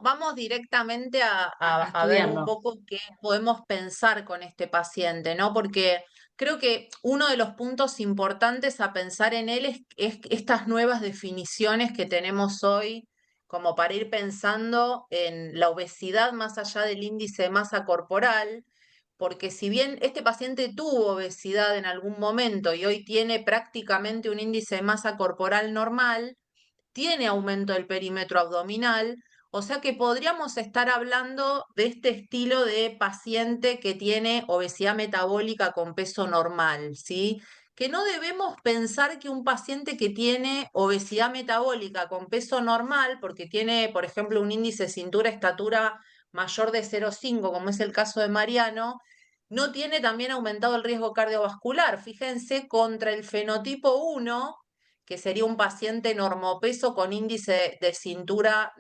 vamos directamente a ver un estudiarlo. poco qué podemos pensar con este paciente, ¿no? Porque creo que uno de los puntos importantes a pensar en él es estas nuevas definiciones que tenemos hoy, como para ir pensando en la obesidad más allá del índice de masa corporal, porque si bien este paciente tuvo obesidad en algún momento y hoy tiene prácticamente un índice de masa corporal normal, tiene aumento del perímetro abdominal, o sea que podríamos estar hablando de este estilo de paciente que tiene obesidad metabólica con peso normal, ¿sí? Que no debemos pensar que un paciente que tiene obesidad metabólica con peso normal, porque tiene, por ejemplo, un índice de cintura-estatura mayor de 0,5, como es el caso de Mariano, no tiene también aumentado el riesgo cardiovascular. Fíjense, contra el fenotipo 1, que sería un paciente normopeso con índice de cintura,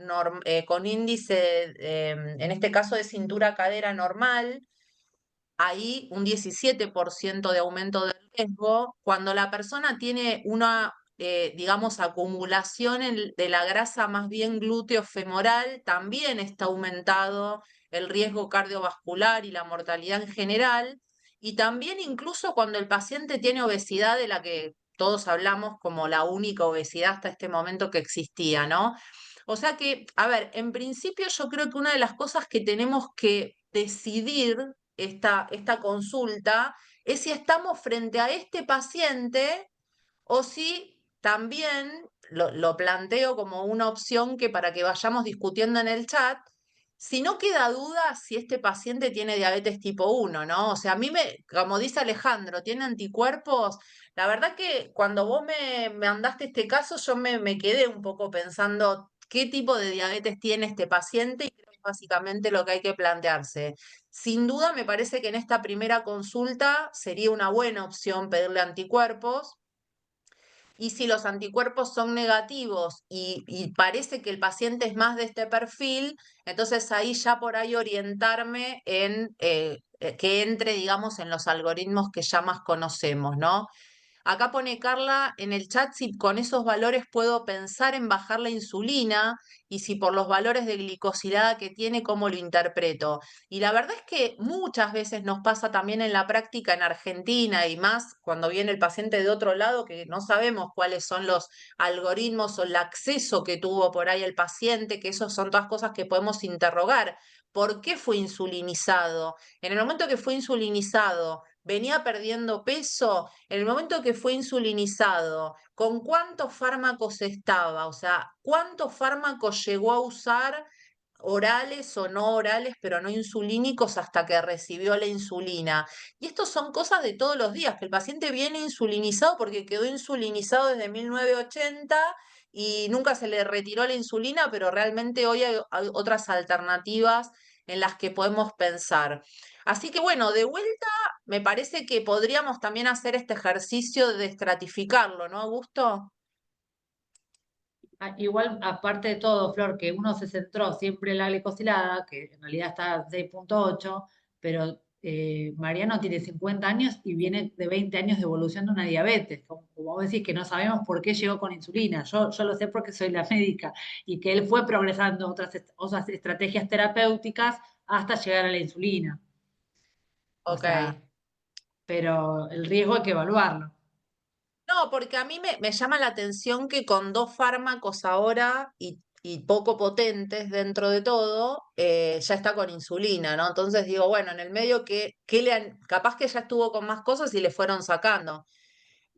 con índice, en este caso de cintura cadera normal, ahí un 17% de aumento del riesgo. Cuando la persona tiene una, digamos, acumulación de la grasa más bien glúteo-femoral, también está aumentado el riesgo cardiovascular y la mortalidad en general. Y también incluso cuando el paciente tiene obesidad, de la que todos hablamos como la única obesidad hasta este momento que existía, ¿no? O sea que, a ver, en principio yo creo que una de las cosas que tenemos que decidir esta consulta es si estamos frente a este paciente o si también lo planteo como una opción que para que vayamos discutiendo en el chat, si no queda duda si este paciente tiene diabetes tipo 1, ¿no? O sea, a mí como dice Alejandro, tiene anticuerpos. La verdad que cuando vos me mandaste este caso, yo me quedé un poco pensando qué tipo de diabetes tiene este paciente y creo que es básicamente lo que hay que plantearse. Sin duda, me parece que en esta primera consulta sería una buena opción pedirle anticuerpos. Y si los anticuerpos son negativos y parece que el paciente es más de este perfil, entonces ahí ya por ahí orientarme en que entre, digamos, en los algoritmos que ya más conocemos, ¿no? Acá pone Carla en el chat si con esos valores puedo pensar en bajar la insulina y si por los valores de glicosilada que tiene, cómo lo interpreto. Y la verdad es que muchas veces nos pasa también en la práctica en Argentina y más cuando viene el paciente de otro lado que no sabemos cuáles son los algoritmos o el acceso que tuvo por ahí el paciente, que esos son todas cosas que podemos interrogar. ¿Por qué fue insulinizado? En el momento que fue insulinizado, venía perdiendo peso, en el momento que fue insulinizado, ¿con cuántos fármacos estaba? O sea, ¿cuántos fármacos llegó a usar orales o no orales, pero no insulínicos hasta que recibió la insulina? Y estos son cosas de todos los días, que el paciente viene insulinizado porque quedó insulinizado desde 1980 y nunca se le retiró la insulina, pero realmente hoy hay otras alternativas en las que podemos pensar. Así que bueno, de vuelta me parece que podríamos también hacer este ejercicio de estratificarlo, ¿no, Augusto? Igual, aparte de todo, Flor, que uno se centró siempre en la glicosilada, que en realidad está a 6,8, pero Mariano tiene 50 años y viene de 20 años de evolución de una diabetes. Como vos decís, que no sabemos por qué llegó con insulina. Yo lo sé porque soy la médica y que él fue progresando otras estrategias terapéuticas hasta llegar a la insulina. O Ok. sea, pero el riesgo hay que evaluarlo. No, porque a mí me llama la atención que con dos fármacos ahora y poco potentes dentro de todo, ya está con insulina, ¿no? Entonces digo, bueno, en el medio capaz que ya estuvo con más cosas y le fueron sacando.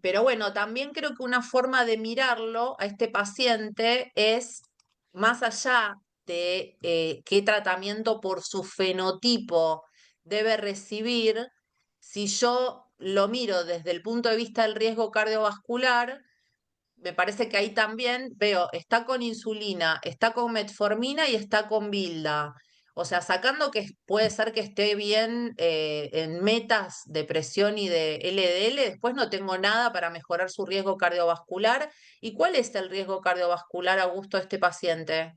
Pero bueno, también creo que una forma de mirarlo a este paciente es más allá de qué tratamiento por su fenotipo debe recibir, si yo lo miro desde el punto de vista del riesgo cardiovascular, me parece que ahí también veo, está con insulina, está con metformina y está con Vilda. O sea, sacando que puede ser que esté bien en metas de presión y de LDL, después no tengo nada para mejorar su riesgo cardiovascular. ¿Y cuál es el riesgo cardiovascular, Augusto, de este paciente?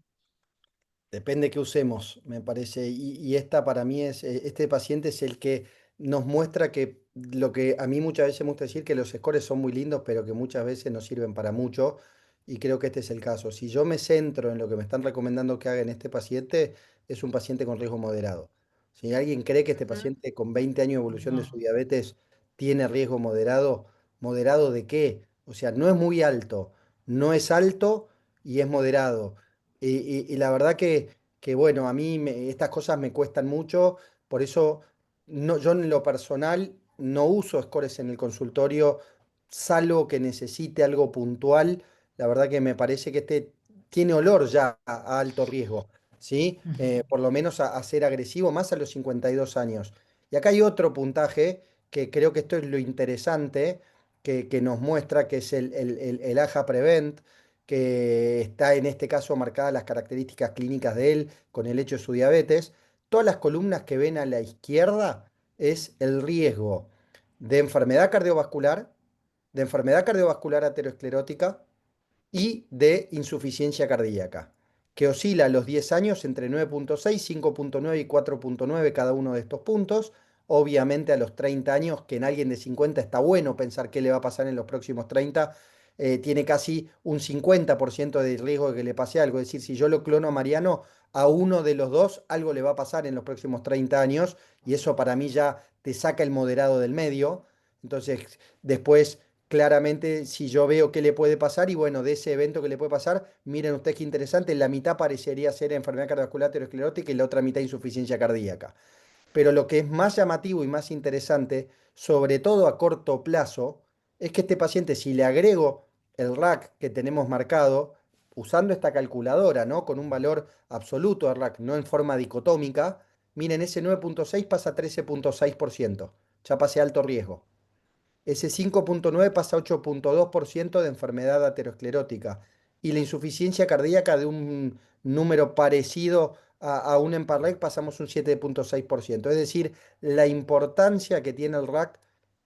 Depende que usemos, me parece. Y esta para mí este paciente es el que nos muestra que lo que a mí muchas veces me gusta decir que los scores son muy lindos, pero que muchas veces no sirven para mucho. Y creo que este es el caso. Si yo me centro en lo que me están recomendando que haga en este paciente, es un paciente con riesgo moderado. Si alguien cree que este Ujú. paciente con 20 años de evolución de su No. diabetes tiene riesgo moderado, ¿moderado de qué? O sea, no es muy alto, no es alto y es moderado. Y la verdad que bueno, a mí estas cosas me cuestan mucho, por eso no, yo en lo personal no uso scores en el consultorio, salvo que necesite algo puntual. La verdad que me parece que este tiene olor ya a alto riesgo, ¿sí? Por lo menos a ser agresivo, más a los 52 años. Y acá hay otro puntaje que creo que esto es lo interesante que nos muestra, que es el AJA Prevent, que está en este caso marcadas las características clínicas de él con el hecho de su diabetes. Todas las columnas que ven a la izquierda es el riesgo de enfermedad cardiovascular aterosclerótica y de insuficiencia cardíaca, que oscila a los 10 años entre 9,6, 5,9 y 4,9 cada uno de estos puntos. Obviamente a los 30 años, que en alguien de 50 está bueno pensar qué le va a pasar en los próximos 30, tiene casi un 50% de riesgo de que le pase algo. Es decir, si yo lo clono a Mariano, a uno de los dos algo le va a pasar en los próximos 30 años y eso para mí ya te saca el moderado del medio. Entonces, después claramente si yo veo qué le puede pasar y bueno, de ese evento que le puede pasar, miren ustedes qué interesante, la mitad parecería ser enfermedad cardiovascular aterosclerótica y la otra mitad insuficiencia cardíaca. Pero lo que es más llamativo y más interesante, sobre todo a corto plazo, es que este paciente, si le agrego el RAC que tenemos marcado, usando esta calculadora, ¿no? Con un valor absoluto de RAC, no en forma dicotómica, miren, ese 9,6 pasa a 13,6%, ya pasé alto riesgo. Ese 5,9 pasa a 8,2% de enfermedad aterosclerótica. Y la insuficiencia cardíaca de un número parecido a un EMPA-REC pasamos un 7,6%. Es decir, la importancia que tiene el RAC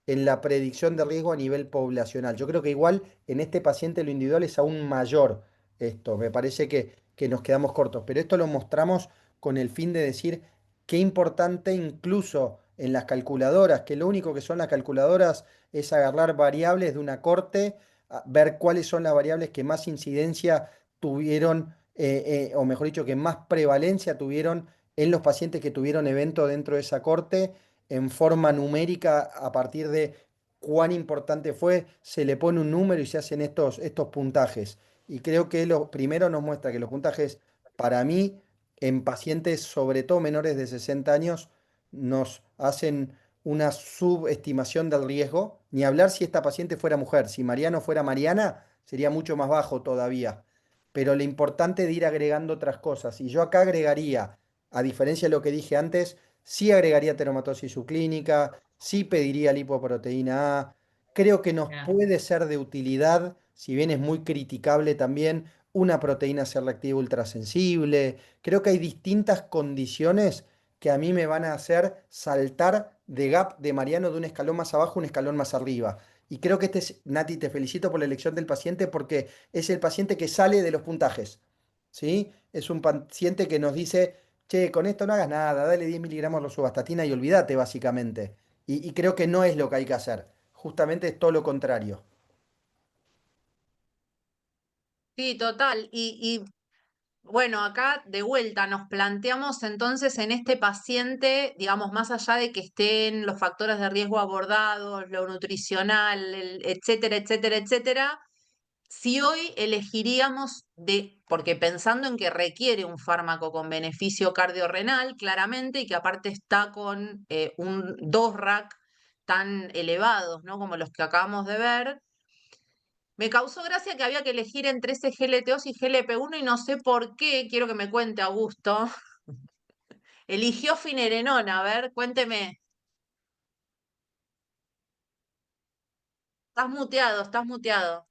en la predicción de riesgo a nivel poblacional. Yo creo que igual en este paciente lo individual es aún mayor esto. Me parece que nos quedamos cortos. Pero esto lo mostramos con el fin de decir qué importante incluso en las calculadoras, que lo único que son las calculadoras es agarrar variables de una corte, ver cuáles son las variables que más incidencia tuvieron, o mejor dicho, que más prevalencia tuvieron en los pacientes que tuvieron evento dentro de esa corte, en forma numérica, a partir de cuán importante fue, se le pone un número y se hacen estos puntajes. Y creo que lo primero nos muestra que los puntajes, para mí, en pacientes, sobre todo menores de 60 años, nos hacen una subestimación del riesgo, ni hablar si esta paciente fuera mujer. Si Mariano fuera Mariana, sería mucho más bajo todavía. Pero lo importante de ir agregando otras cosas. Y yo acá agregaría, a diferencia de lo que dije antes, sí agregaría teromatosis subclínica, sí pediría lipoproteína A. Creo que nos Bien. puede ser de utilidad, si bien es muy criticable también, una proteína C reactiva ultrasensible. Creo que hay distintas condiciones que a mí me van a hacer saltar de gap de Mariano de un escalón más abajo a un escalón más arriba. Y creo que Nati, te felicito por la elección del paciente porque es el paciente que sale de los puntajes, ¿sí? Es un paciente que nos dice, che, con esto no hagas nada, dale 10 miligramos de rosuvastatina y olvídate, básicamente. Y creo que no es lo que hay que hacer. Justamente es todo lo contrario. Sí, total. Bueno, acá de vuelta nos planteamos entonces en este paciente, digamos, más allá de que estén los factores de riesgo abordados, lo nutricional, etcétera, etcétera, etcétera, si hoy elegiríamos porque pensando en que requiere un fármaco con beneficio cardiorrenal, claramente, y que aparte está con dos RAC tan elevados, ¿no? Como los que acabamos de ver. Me causó gracia que había que elegir entre ese GLT2 y GLP1 y no sé por qué, quiero que me cuente Augusto. Eligió finerenona, a ver, cuénteme. Estás muteado, estás muteado.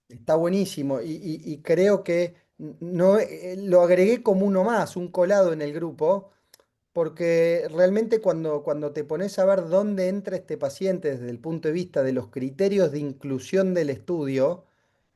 Está buenísimo y creo que no, lo agregué como uno más, un colado en el grupo, porque realmente cuando te pones a ver dónde entra este paciente desde el punto de vista de los criterios de inclusión del estudio,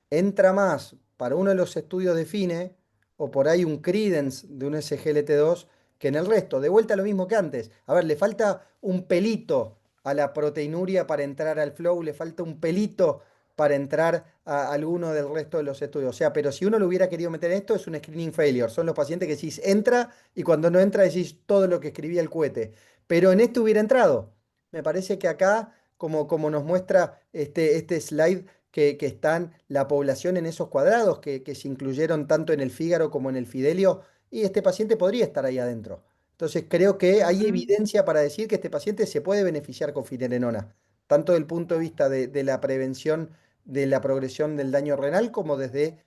entra más para uno de los estudios de FINE o por ahí un credence de un SGLT2 que en el resto. De vuelta lo mismo que antes. A ver, le falta un pelito a la proteinuria para entrar al flow, le falta un pelito para entrar a alguno del resto de los estudios. O sea, pero si uno lo hubiera querido meter en esto, es un screening failure. Son los pacientes que decís entra y cuando no entra decís todo lo que escribía el cohete. Pero en este hubiera entrado. Me parece que acá, como nos muestra este slide, que están la población en esos cuadrados, que se incluyeron tanto en el Fígaro como en el Fidelio, y este paciente podría estar ahí adentro. Entonces creo que hay evidencia para decir que este paciente se puede beneficiar con finerenona, tanto desde el punto de vista de la prevención de la progresión del daño renal como desde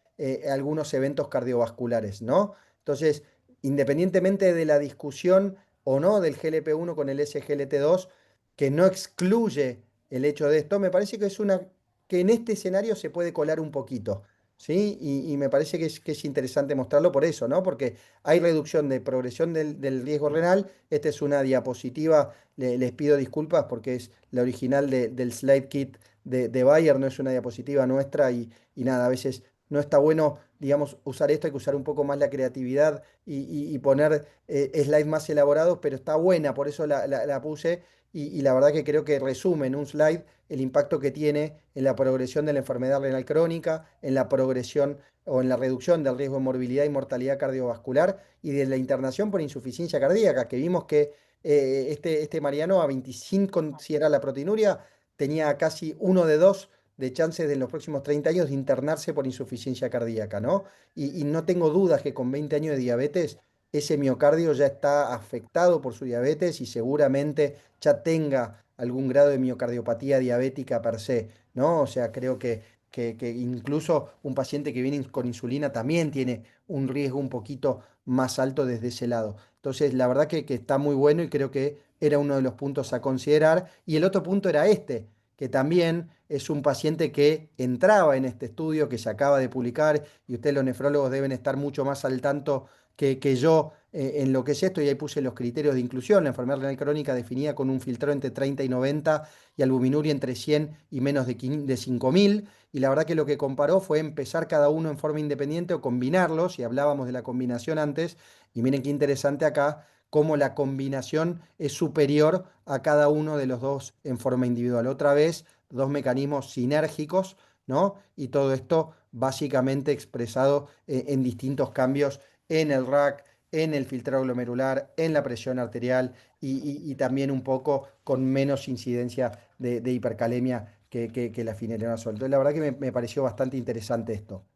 algunos eventos cardiovasculares, ¿no? Entonces, independientemente de la discusión o no del GLP-1 con el SGLT2, que no excluye el hecho de esto, me parece que es una que en este escenario se puede colar un poquito, ¿sí? Y me parece que es interesante mostrarlo por eso, ¿no? Porque hay reducción de progresión del riesgo renal. Esta es una diapositiva, les pido disculpas porque es la original del slide kit de Bayer, no es una diapositiva nuestra y nada, a veces no está bueno, digamos, usar esto, hay que usar un poco más la creatividad y poner slides más elaborados, pero está buena, por eso la puse y la verdad que creo que resume en un slide el impacto que tiene en la progresión de la enfermedad renal crónica, en la progresión o en la reducción del riesgo de morbilidad y mortalidad cardiovascular y de la internación por insuficiencia cardíaca, que vimos que este Mariano a 25, si era la proteinuria, tenía casi 1 de 2 de chances de en los próximos 30 años de internarse por insuficiencia cardíaca, ¿no? Y no tengo dudas que con 20 años de diabetes ese miocardio ya está afectado por su diabetes y seguramente ya tenga algún grado de miocardiopatía diabética per se, ¿no? O sea, creo que incluso un paciente que viene con insulina también tiene un riesgo un poquito más alto desde ese lado. Entonces, la verdad que está muy bueno y creo que era uno de los puntos a considerar. Y el otro punto era este, que también es un paciente que entraba en este estudio que se acaba de publicar y ustedes los nefrólogos deben estar mucho más al tanto que yo en lo que es esto, y ahí puse los criterios de inclusión. La enfermedad renal crónica definida con un filtrado entre 30 y 90 y albuminuria entre 100 y menos de 5.000. Y la verdad que lo que comparó fue empezar cada uno en forma independiente o combinarlos, y hablábamos de la combinación antes, y miren qué interesante acá, cómo la combinación es superior a cada uno de los dos en forma individual. Otra vez, dos mecanismos sinérgicos, ¿no? Y todo esto básicamente expresado en distintos cambios en el RAC, en el filtrado glomerular, en la presión arterial y también un poco con menos incidencia de hipercalemia que la finerenol. Entonces, la verdad que me pareció bastante interesante esto.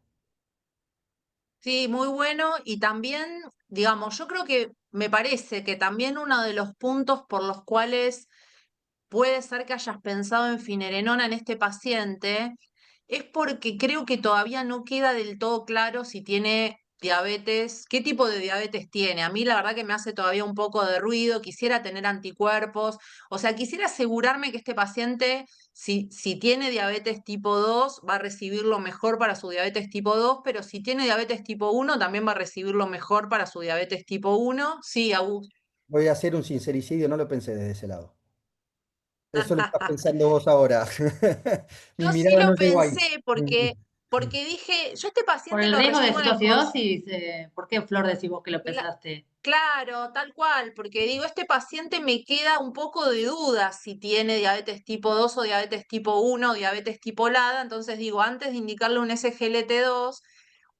Sí, muy bueno. Y también, digamos, yo creo que me parece que también uno de los puntos por los cuales puede ser que hayas pensado en finerenona en este paciente es porque creo que todavía no queda del todo claro si tiene diabetes, qué tipo de diabetes tiene. A mí la verdad que me hace todavía un poco de ruido, quisiera tener anticuerpos, o sea, quisiera asegurarme que este paciente, si tiene diabetes tipo 2, va a recibir lo mejor para su diabetes tipo 2, pero si tiene diabetes tipo 1, también va a recibir lo mejor para su diabetes tipo 1. Sí, Augusto. Voy a hacer un sincericidio, no lo pensé desde ese lado. Eso lo estás pensando vos ahora. Mi Yo sí mirada lo no llegó ahí. pensé porque dije, yo este Por paciente el lo riesgo de recibo en el cetoacidosis, ¿por qué, Flor, decís vos que lo cla- pensaste? claro, tal cual, porque digo, este paciente me queda un poco de duda si tiene diabetes tipo 2 o diabetes tipo 1 o diabetes tipo LADA, entonces digo, antes de indicarle un SGLT2,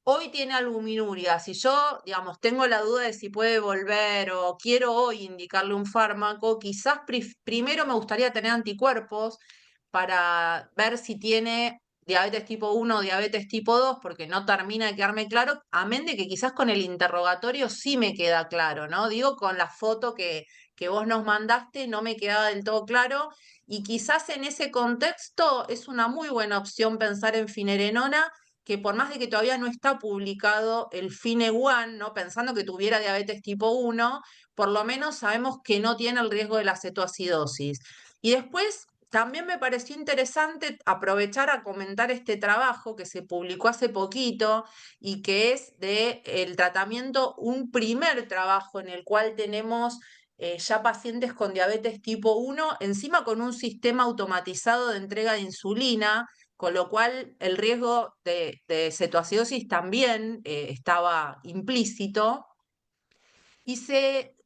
hoy tiene albuminuria. Si yo, digamos, tengo la duda de si puede volver o quiero hoy indicarle un fármaco, quizás primero me gustaría tener anticuerpos para ver si tiene diabetes tipo 1 o diabetes tipo 2, porque no termina de quedarme claro, amén de que quizás con el interrogatorio sí me queda claro, ¿no? Digo, con la foto que vos nos mandaste no me quedaba del todo claro, y quizás en ese contexto es una muy buena opción pensar en finerenona, que por más de que todavía no está publicado el FINE-1, ¿no? Pensando que tuviera diabetes tipo 1, por lo menos sabemos que no tiene el riesgo de la cetoacidosis. Y después también me pareció interesante aprovechar a comentar este trabajo que se publicó hace poquito y que es de el tratamiento, un primer trabajo en el cual tenemos ya pacientes con diabetes tipo 1, encima con un sistema automatizado de entrega de insulina, con lo cual el riesgo de cetoacidosis también estaba implícito. Y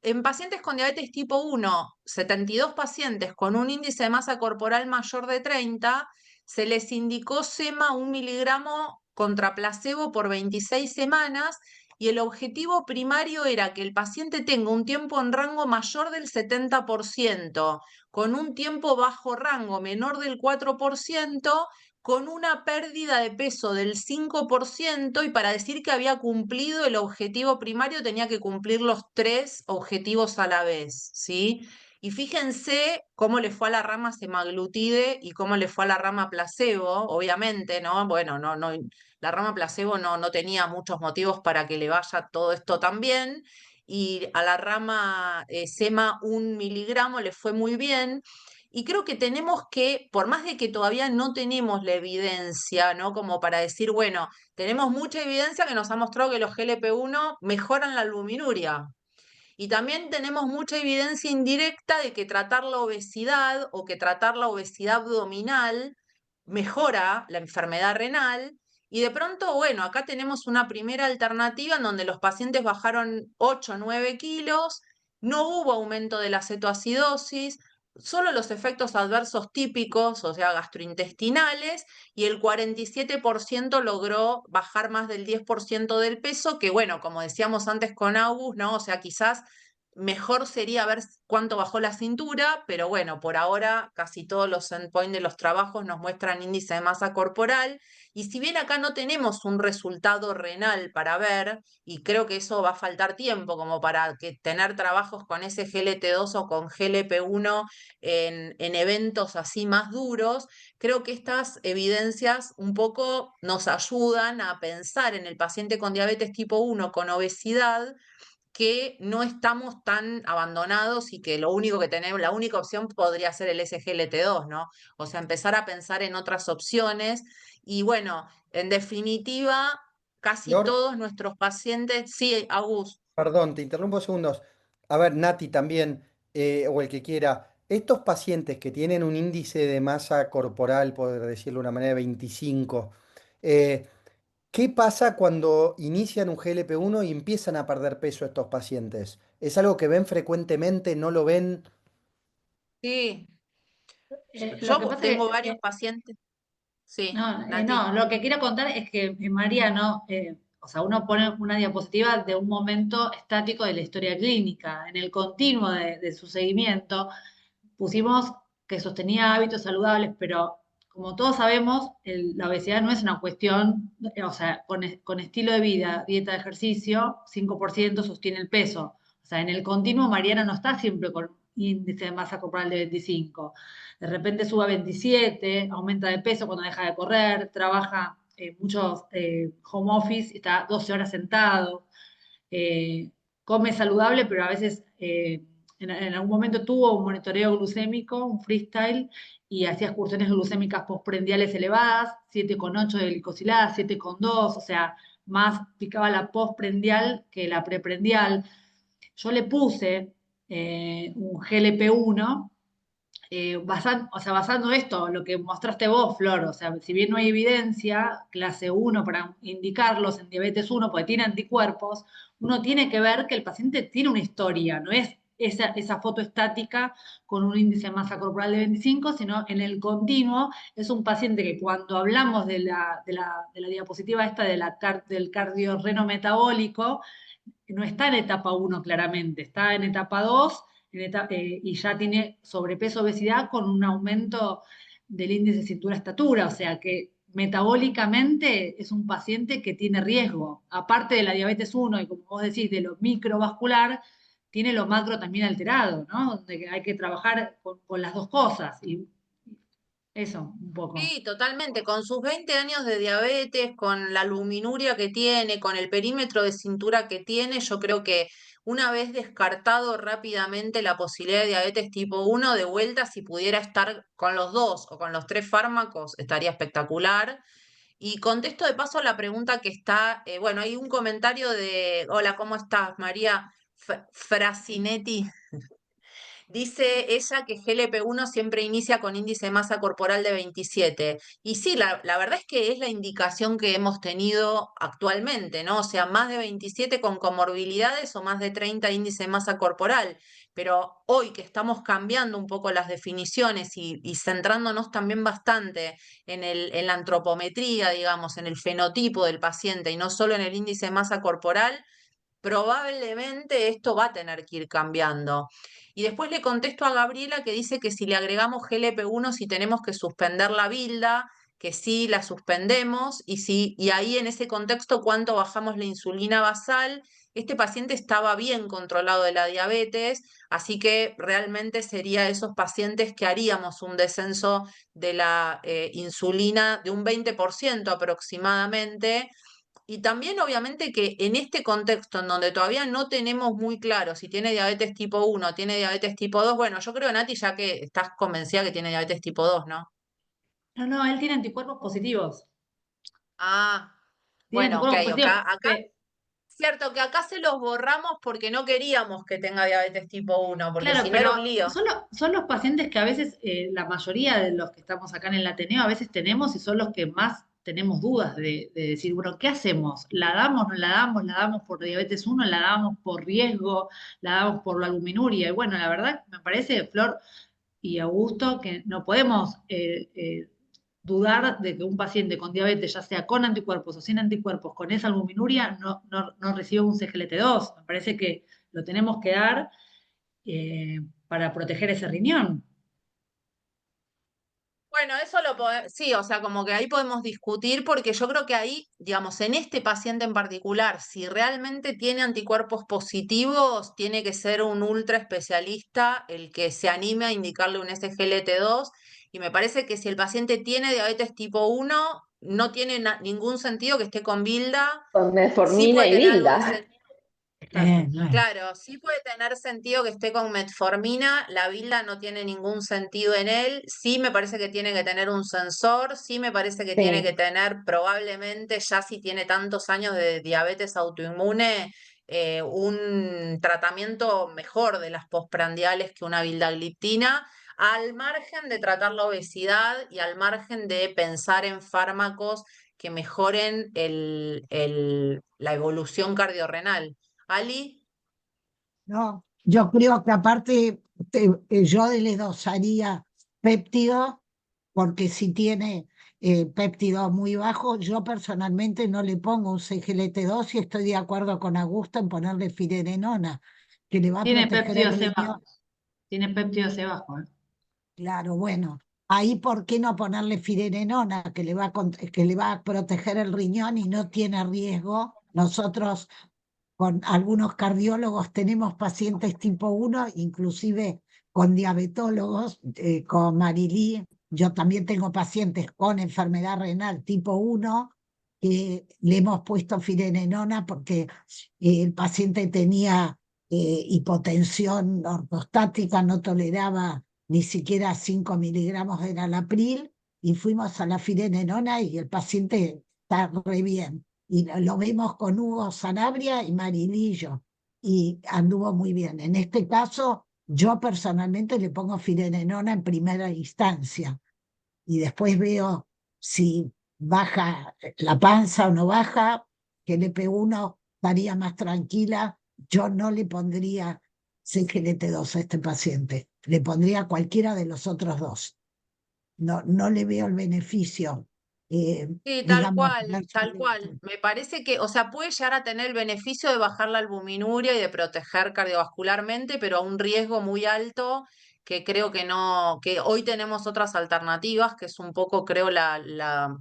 en pacientes con diabetes tipo 1, 72 pacientes con un índice de masa corporal mayor de 30, se les indicó sema 1 miligramo contra placebo por 26 semanas, y el objetivo primario era que el paciente tenga un tiempo en rango mayor del 70%, con un tiempo bajo rango menor del 4%, con una pérdida de peso del 5%, y para decir que había cumplido el objetivo primario tenía que cumplir los 3 objetivos a la vez, ¿sí? Y fíjense cómo le fue a la rama semaglutide y cómo le fue a la rama placebo, obviamente, ¿no? Bueno, la rama placebo no tenía muchos motivos para que le vaya todo esto tan bien, y a la rama sema 1 miligramo le fue muy bien. Y creo que tenemos que, por más de que todavía no tenemos la evidencia, ¿no? Como para decir, bueno, tenemos mucha evidencia que nos ha mostrado que los GLP-1 mejoran la albuminuria. Y también tenemos mucha evidencia indirecta de que tratar la obesidad o que tratar la obesidad abdominal mejora la enfermedad renal. Y de pronto, bueno, acá tenemos una primera alternativa en donde los pacientes bajaron 8 o 9 kilos, no hubo aumento de la cetoacidosis, solo los efectos adversos típicos, o sea, gastrointestinales, y el 47% logró bajar más del 10% del peso, que bueno, como decíamos antes con August, ¿no? O sea, quizás mejor sería ver cuánto bajó la cintura, pero bueno, por ahora casi todos los endpoints de los trabajos nos muestran índice de masa corporal, y si bien acá no tenemos un resultado renal para ver, y creo que eso va a faltar tiempo como para tener trabajos con SGLT2 o con GLP-1 en eventos así más duros, creo que estas evidencias un poco nos ayudan a pensar en el paciente con diabetes tipo 1 con obesidad, que no estamos tan abandonados y que lo único que tenemos, la única opción podría ser el SGLT2, ¿no? O sea, empezar a pensar en otras opciones. Y bueno, en definitiva, casi Flor, todos nuestros pacientes, sí, Agus. perdón, te interrumpo segundos. A ver, Nati también, o el que quiera, estos pacientes que tienen un índice de masa corporal, por decirlo de una manera, 25, eh, ¿qué pasa cuando inician un GLP-1 y empiezan a perder peso estos pacientes? ¿Es algo que ven frecuentemente? ¿No lo ven? Sí, Lo que yo pasa es tengo que varios pacientes. Sí, no, Nati. lo que quiero contar es que María no, o sea, uno pone una diapositiva de un momento estático de la historia clínica. En el continuo de su seguimiento pusimos que sostenía hábitos saludables, pero como todos sabemos, la obesidad no es una cuestión, o sea, con estilo de vida, dieta, de ejercicio, 5% sostiene el peso. O sea, en el continuo Mariana no está siempre con índice de masa corporal de 25. De repente sube a 27, aumenta de peso cuando deja de correr, trabaja muchos home office, está 12 horas sentado, eh, come saludable, pero a veces en algún momento tuvo un monitoreo glucémico, un freestyle, y hacía excursiones glucémicas postprendiales elevadas, 7,8 de glicosilada, 7,2, o sea, más picaba la postprendial que la preprendial. Yo le puse un GLP-1 o sea, basando esto, lo que mostraste vos, Flor, o sea, si bien no hay evidencia, clase 1 para indicarlos en diabetes 1, porque tiene anticuerpos, uno tiene que ver que el paciente tiene una historia, no es esa foto estática con un índice de masa corporal de 25, sino en el continuo es un paciente que cuando hablamos de la diapositiva esta del cardiorreno metabólico, no está en etapa 1 claramente, está en etapa 2 y ya tiene sobrepeso, obesidad con un aumento del índice de cintura-estatura, o sea que metabólicamente es un paciente que tiene riesgo. Aparte de la diabetes 1 y como vos decís, de lo microvascular, tiene lo macro también alterado, ¿no? Donde hay que trabajar con las dos cosas y eso, un poco. Sí, totalmente. Con sus 20 años de diabetes, con la albuminuria que tiene, con el perímetro de cintura que tiene, yo creo que una vez descartado rápidamente la posibilidad de diabetes tipo 1, de vuelta, si pudiera estar con los dos o con los tres fármacos, estaría espectacular. Y contesto de paso la pregunta que está, bueno, hay un comentario de, hola, ¿cómo estás, María Frasinetti? Dice ella que GLP-1 siempre inicia con índice de masa corporal de 27. Y sí, la verdad es que es la indicación que hemos tenido actualmente, ¿no? O sea, más de 27 con comorbilidades o más de 30 índice de masa corporal. Pero hoy que estamos cambiando un poco las definiciones y centrándonos también bastante en la antropometría, digamos, en el fenotipo del paciente y no solo en el índice de masa corporal, probablemente esto va a tener que ir cambiando. Y después le contesto a Gabriela que dice que si le agregamos GLP-1, si tenemos que suspender la bilda, que sí la suspendemos, y ahí en ese contexto, ¿cuánto bajamos la insulina basal? Este paciente estaba bien controlado de la diabetes, así que realmente sería esos pacientes que haríamos un descenso de la insulina de un 20% aproximadamente. Y también obviamente que en este contexto en donde todavía no tenemos muy claro si tiene diabetes tipo 1 o tiene diabetes tipo 2, bueno, yo creo, Nati, ya que estás convencida que tiene diabetes tipo 2, ¿no? No, no, él tiene anticuerpos positivos. Ah, Tiene bueno, ok, anticuerpos positivos. acá, cierto que acá se los borramos porque no queríamos que tenga diabetes tipo 1, porque Claro, si no era un pero lío. son los pacientes que a veces, la mayoría de los que estamos acá en el Ateneo, a veces tenemos y son los que más tenemos dudas de decir, bueno, ¿qué hacemos? ¿La damos, no la damos? ¿La damos por diabetes 1? ¿La damos por riesgo? ¿La damos por la albuminuria? Y bueno, la verdad, me parece, Flor y Augusto, que no podemos dudar de que un paciente con diabetes, ya sea con anticuerpos o sin anticuerpos, con esa albuminuria, no reciba un CGLT2. Me parece que lo tenemos que dar. para proteger ese riñón. Bueno, eso lo podemos, sí, o sea, como que ahí podemos discutir porque yo creo que ahí, digamos, en este paciente en particular, si realmente tiene anticuerpos positivos, tiene que ser un ultra especialista el que se anime a indicarle un SGLT2 y me parece que si el paciente tiene diabetes tipo 1, no tiene ningún sentido que esté con Vilda, Con sí metformina puede y tener algo de Vilda. Exacto. Claro, sí puede tener sentido que esté con metformina, la Vilda no tiene ningún sentido en él, sí me parece que tiene que tener un sensor, sí me parece que tiene que Sí. tener probablemente, ya si tiene tantos años de diabetes autoinmune, un tratamiento mejor de las postprandiales que una vildagliptina, al margen de tratar la obesidad y al margen de pensar en fármacos que mejoren la evolución cardiorrenal. Ali, No, yo creo que aparte yo le dosaría péptido, porque si tiene péptido muy bajo, yo personalmente no le pongo un CGLT2 y estoy de acuerdo con Augusto en ponerle finerenona, que le va a Tiene proteger péptido el C riñón. bajo. Tiene péptido C bajo, ¿eh? Claro, bueno, ahí ¿por qué no ponerle finerenona, que le va a proteger el riñón y no tiene riesgo? Nosotros con algunos cardiólogos tenemos pacientes tipo 1, inclusive con diabetólogos, con Marilí. Yo también tengo pacientes con enfermedad renal tipo 1 que le hemos puesto finerenona porque el paciente tenía hipotensión ortostática, no toleraba ni siquiera 5 miligramos de enalapril y fuimos a la finerenona y el paciente está re bien. Y lo vemos con Hugo Sanabria y Marilillo, y anduvo muy bien. En este caso, yo personalmente le pongo finerenona en primera instancia y después veo si baja la panza o no baja, que el EP1 estaría más tranquila. Yo no le pondría CGLT2 a este paciente, le pondría cualquiera de los otros dos. No, no le veo el beneficio, sí, tal digamos, cual, tal cual. Me parece que, o sea, puede llegar a tener el beneficio de bajar la albuminuria y de proteger cardiovascularmente, pero a un riesgo muy alto que creo que no, que hoy tenemos otras alternativas, que es un poco, creo, la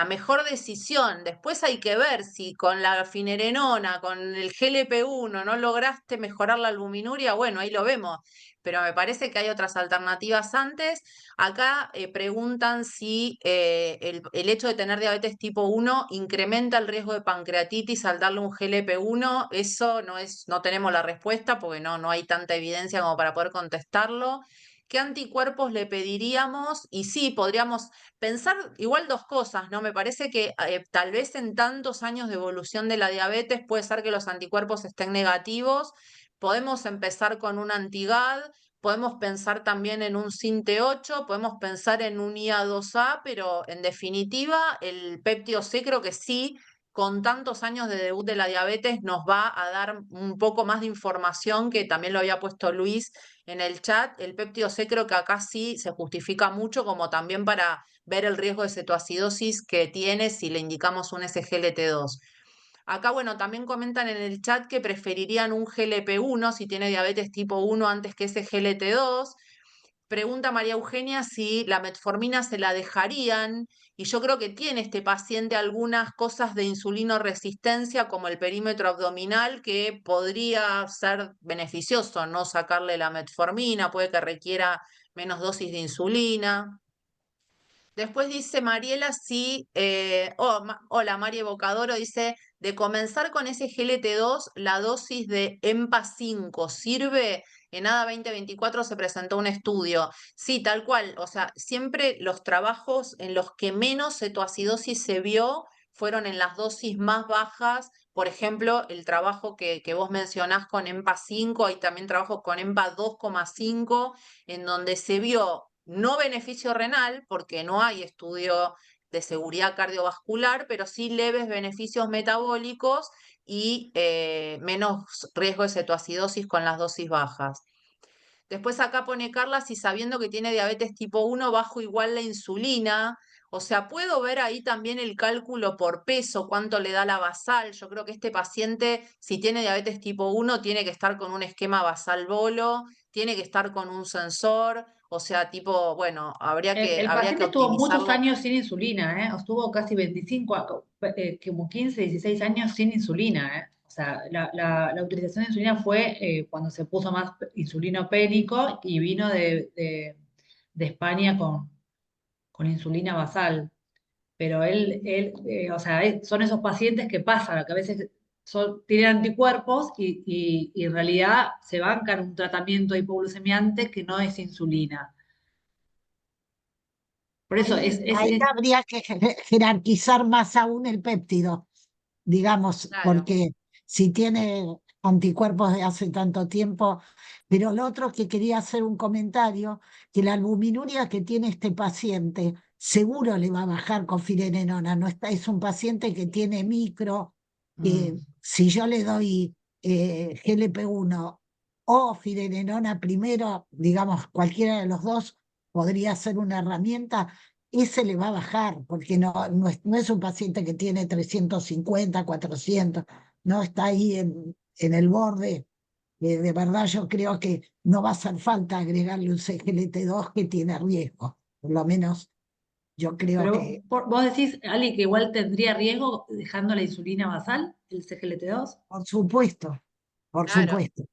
mejor decisión. Después hay que ver si con la finerenona, con el GLP-1 no lograste mejorar la albuminuria, bueno, ahí lo vemos. Pero me parece que hay otras alternativas antes. Acá preguntan si el hecho de tener diabetes tipo 1 incrementa el riesgo de pancreatitis al darle un GLP-1. Eso no tenemos la respuesta porque no hay tanta evidencia como para poder contestarlo. ¿Qué anticuerpos le pediríamos? Y sí, podríamos pensar igual dos cosas, ¿no? Me parece que tal vez en tantos años de evolución de la diabetes puede ser que los anticuerpos estén negativos. Podemos empezar con un antigad, podemos pensar también en un SINT8, podemos pensar en un IA2A, pero en definitiva el péptido C creo que sí, con tantos años de debut de la diabetes nos va a dar un poco más de información, que también lo había puesto Luis en el chat. El péptido C creo que acá sí se justifica mucho, como también para ver el riesgo de cetoacidosis que tiene si le indicamos un SGLT2. Acá, bueno, también comentan en el chat que preferirían un GLP-1 si tiene diabetes tipo 1 antes que ese GLT2. Pregunta María Eugenia si la metformina se la dejarían, y yo creo que tiene este paciente algunas cosas de insulinoresistencia, como el perímetro abdominal, que podría ser beneficioso no sacarle la metformina, puede que requiera menos dosis de insulina. Después dice Mariela, sí, hola, María Bocadoro dice, de comenzar con ese GLT2, la dosis de EMPA-5 sirve. En ADA 2024 se presentó un estudio. Sí, tal cual, o sea, siempre los trabajos en los que menos cetoacidosis se vio fueron en las dosis más bajas. Por ejemplo, el trabajo que vos mencionás con EMPA-5, hay también trabajos con EMPA 2,5, en donde se vio no beneficio renal, porque no hay estudio de seguridad cardiovascular, pero sí leves beneficios metabólicos y menos riesgo de cetoacidosis con las dosis bajas. Después acá pone Carla, si sabiendo que tiene diabetes tipo 1, bajo igual la insulina O sea, puedo ver ahí también el cálculo por peso, cuánto le da la basal. Yo creo que este paciente, si tiene diabetes tipo 1, tiene que estar con un esquema basal bolo, tiene que estar con un sensor, o sea, tipo, bueno, habría que El paciente estuvo muchos optimizarlo. años sin insulina, ¿eh? Estuvo casi 25, como 15, 16 años sin insulina, ¿eh? O sea, la utilización de insulina fue cuando se puso más insulinopénico y vino de España con insulina basal. Pero o sea, son esos pacientes que pasan, que a veces tienen anticuerpos y en realidad se bancan un tratamiento hipoglucemiante que no es insulina. Por eso Ahí habría que jerarquizar más aún el péptido, digamos, Claro. porque si tiene anticuerpos de hace tanto tiempo. Pero lo otro que quería hacer un comentario, que la albuminuria que tiene este paciente seguro le va a bajar con finerenona. No está, es un paciente que tiene micro, que Mm. si yo le doy GLP-1 o finerenona primero, digamos, cualquiera de los dos podría ser una herramienta. Ese le va a bajar, porque no es un paciente que tiene 350, 400, no está ahí en el borde. De verdad yo creo que no va a hacer falta agregarle un CGLT2 que tiene riesgo. Por lo menos yo creo Pero que, vos decís, Ali, que igual tendría riesgo dejando la insulina basal, el CGLT2. por supuesto, por Claro. supuesto.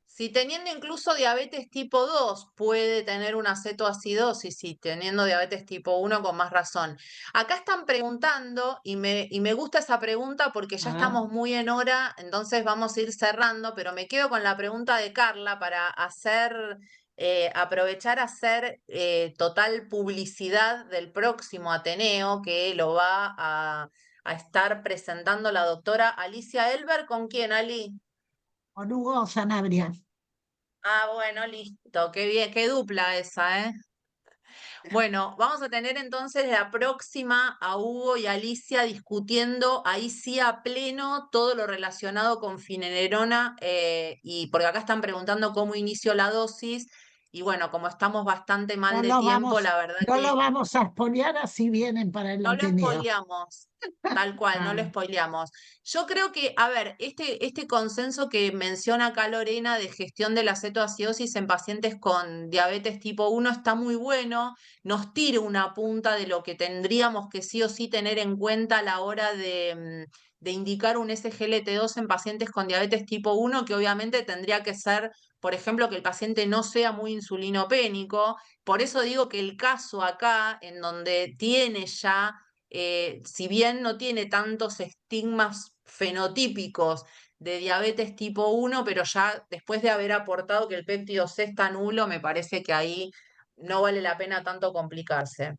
Si teniendo incluso diabetes tipo 2 puede tener una cetoacidosis, y teniendo diabetes tipo 1 con más razón. Acá están preguntando, y me gusta esa pregunta porque ya A ver. estamos muy en hora, entonces vamos a ir cerrando, pero me quedo con la pregunta de Carla para aprovechar a hacer total publicidad del próximo Ateneo que lo va a estar presentando la doctora Alicia Elber. ¿Con quién, Ali? Con Hugo Sanabria. Ah, bueno, listo, qué bien, qué dupla esa, ¿eh? Bueno, vamos a tener entonces la próxima a Hugo y Alicia discutiendo ahí sí a pleno todo lo relacionado con finerenona, y porque acá están preguntando cómo inició la dosis, y bueno, como estamos bastante mal de tiempo, la verdad No que lo vamos a spoilear, así vienen para el no lo Ateneo. spoileamos, tal cual, no lo Ah, spoileamos. Yo creo que, a ver, este consenso que menciona acá Lorena de gestión de la cetoacidosis en pacientes con diabetes tipo 1 está muy bueno, nos tira una punta de lo que tendríamos que sí o sí tener en cuenta a la hora de indicar un SGLT2 en pacientes con diabetes tipo 1, que obviamente tendría que ser, por ejemplo, que el paciente no sea muy insulinopénico. Por eso digo que el caso acá, en donde tiene ya, si bien no tiene tantos estigmas fenotípicos de diabetes tipo 1, pero ya después de haber aportado que el péptido C está nulo, me parece que ahí no vale la pena tanto complicarse.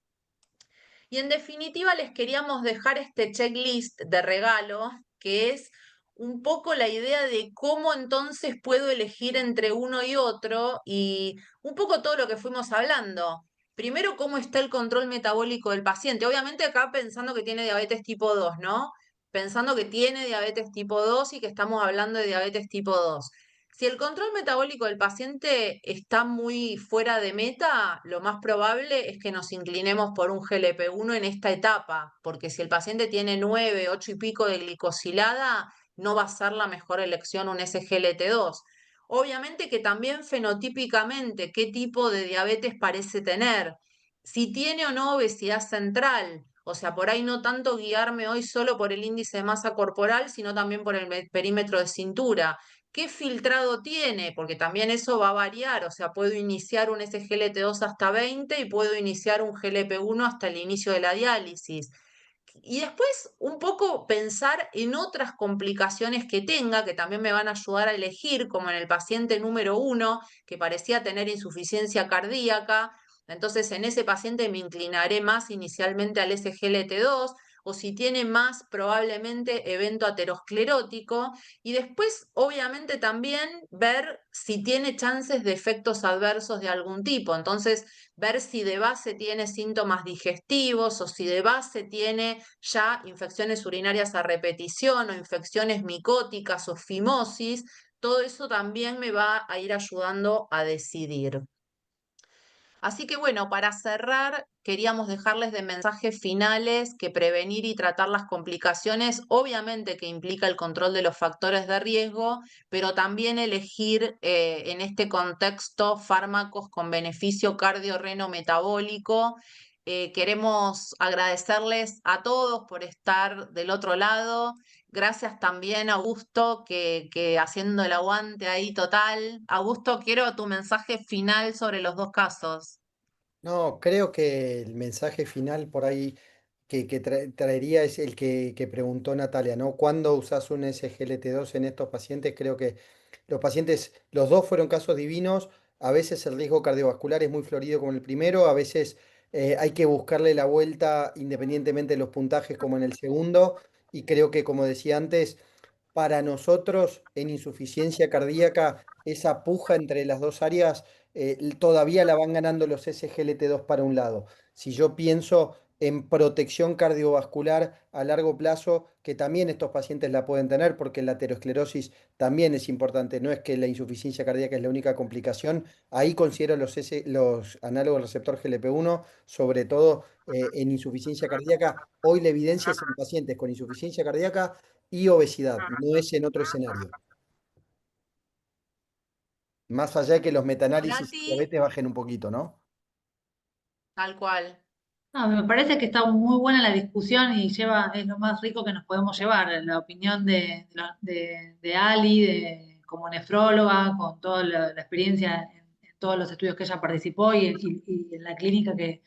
Y en definitiva les queríamos dejar este checklist de regalo, que es un poco la idea de cómo entonces puedo elegir entre uno y otro, y un poco todo lo que fuimos hablando. Primero, cómo está el control metabólico del paciente. Obviamente acá pensando que tiene diabetes tipo 2, ¿no? Pensando que tiene diabetes tipo 2 y que estamos hablando de diabetes tipo 2. Si el control metabólico del paciente está muy fuera de meta, lo más probable es que nos inclinemos por un GLP-1 en esta etapa, porque si el paciente tiene 9, 8 y pico de glicosilada, no va a ser la mejor elección un SGLT2. Obviamente que también fenotípicamente qué tipo de diabetes parece tener, si tiene o no obesidad central. O sea, por ahí no tanto guiarme hoy solo por el índice de masa corporal, sino también por el perímetro de cintura. ¿Qué filtrado tiene? Porque también eso va a variar, o sea, puedo iniciar un SGLT2 hasta 20 y puedo iniciar un GLP-1 hasta el inicio de la diálisis. Y después un poco pensar en otras complicaciones que tenga, que también me van a ayudar a elegir, como en el paciente número 1, que parecía tener insuficiencia cardíaca. Entonces, en ese paciente me inclinaré más inicialmente al SGLT2, o si tiene más, probablemente evento aterosclerótico. Y después, obviamente, también ver si tiene chances de efectos adversos de algún tipo. Entonces, ver si de base tiene síntomas digestivos o si de base tiene ya infecciones urinarias a repetición o infecciones micóticas o fimosis. Todo eso también me va a ir ayudando a decidir. Así que bueno, para cerrar, queríamos dejarles de mensajes finales que prevenir y tratar las complicaciones, obviamente que implica el control de los factores de riesgo, pero también elegir en este contexto fármacos con beneficio cardiorreno-metabólico. Queremos agradecerles a todos por estar del otro lado. Gracias también, Augusto, que haciendo el aguante ahí total. Augusto, quiero tu mensaje final sobre los dos casos. No, creo que el mensaje final por ahí que traería es el que preguntó Natalia, ¿no? ¿Cuándo usás un SGLT2 en estos pacientes? Creo que los pacientes, los dos fueron casos divinos. A veces el riesgo cardiovascular es muy florido como el primero, a veces hay que buscarle la vuelta independientemente de los puntajes como en el segundo. Y creo que, como decía antes, para nosotros en insuficiencia cardíaca, esa puja entre las dos áreas todavía la van ganando los SGLT2 para un lado. Si yo pienso en protección cardiovascular a largo plazo, que también estos pacientes la pueden tener, porque la aterosclerosis también es importante, no es que la insuficiencia cardíaca es la única complicación, ahí considero los análogos receptor GLP-1, sobre todo en insuficiencia cardíaca. Hoy la evidencia es en pacientes con insuficiencia cardíaca y obesidad, no es en otro escenario. Más allá de que los metaanálisis de Nati, diabetes bajen un poquito, ¿no? tal cual. No, me parece que está muy buena la discusión y es lo más rico que nos podemos llevar, la opinión de Ali, como nefróloga, con toda la experiencia en todos los estudios que ella participó y en la clínica que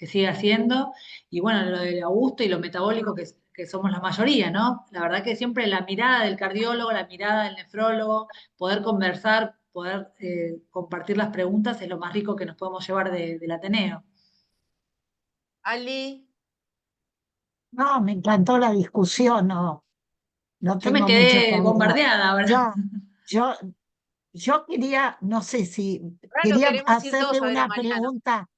sigue haciendo. Y bueno, lo de Augusto y lo metabólico que somos la mayoría, ¿no? La verdad que siempre la mirada del cardiólogo, la mirada del nefrólogo, poder conversar, poder compartir las preguntas es lo más rico que nos podemos llevar del Ateneo. Ali, No, me encantó la discusión, no Yo me tengo mucho que quedé agregar. bombardeada ahora. Yo, yo, yo quería, no sé si, ahora nos quería queremos ir hacerle todos a ver a una Mariano. pregunta.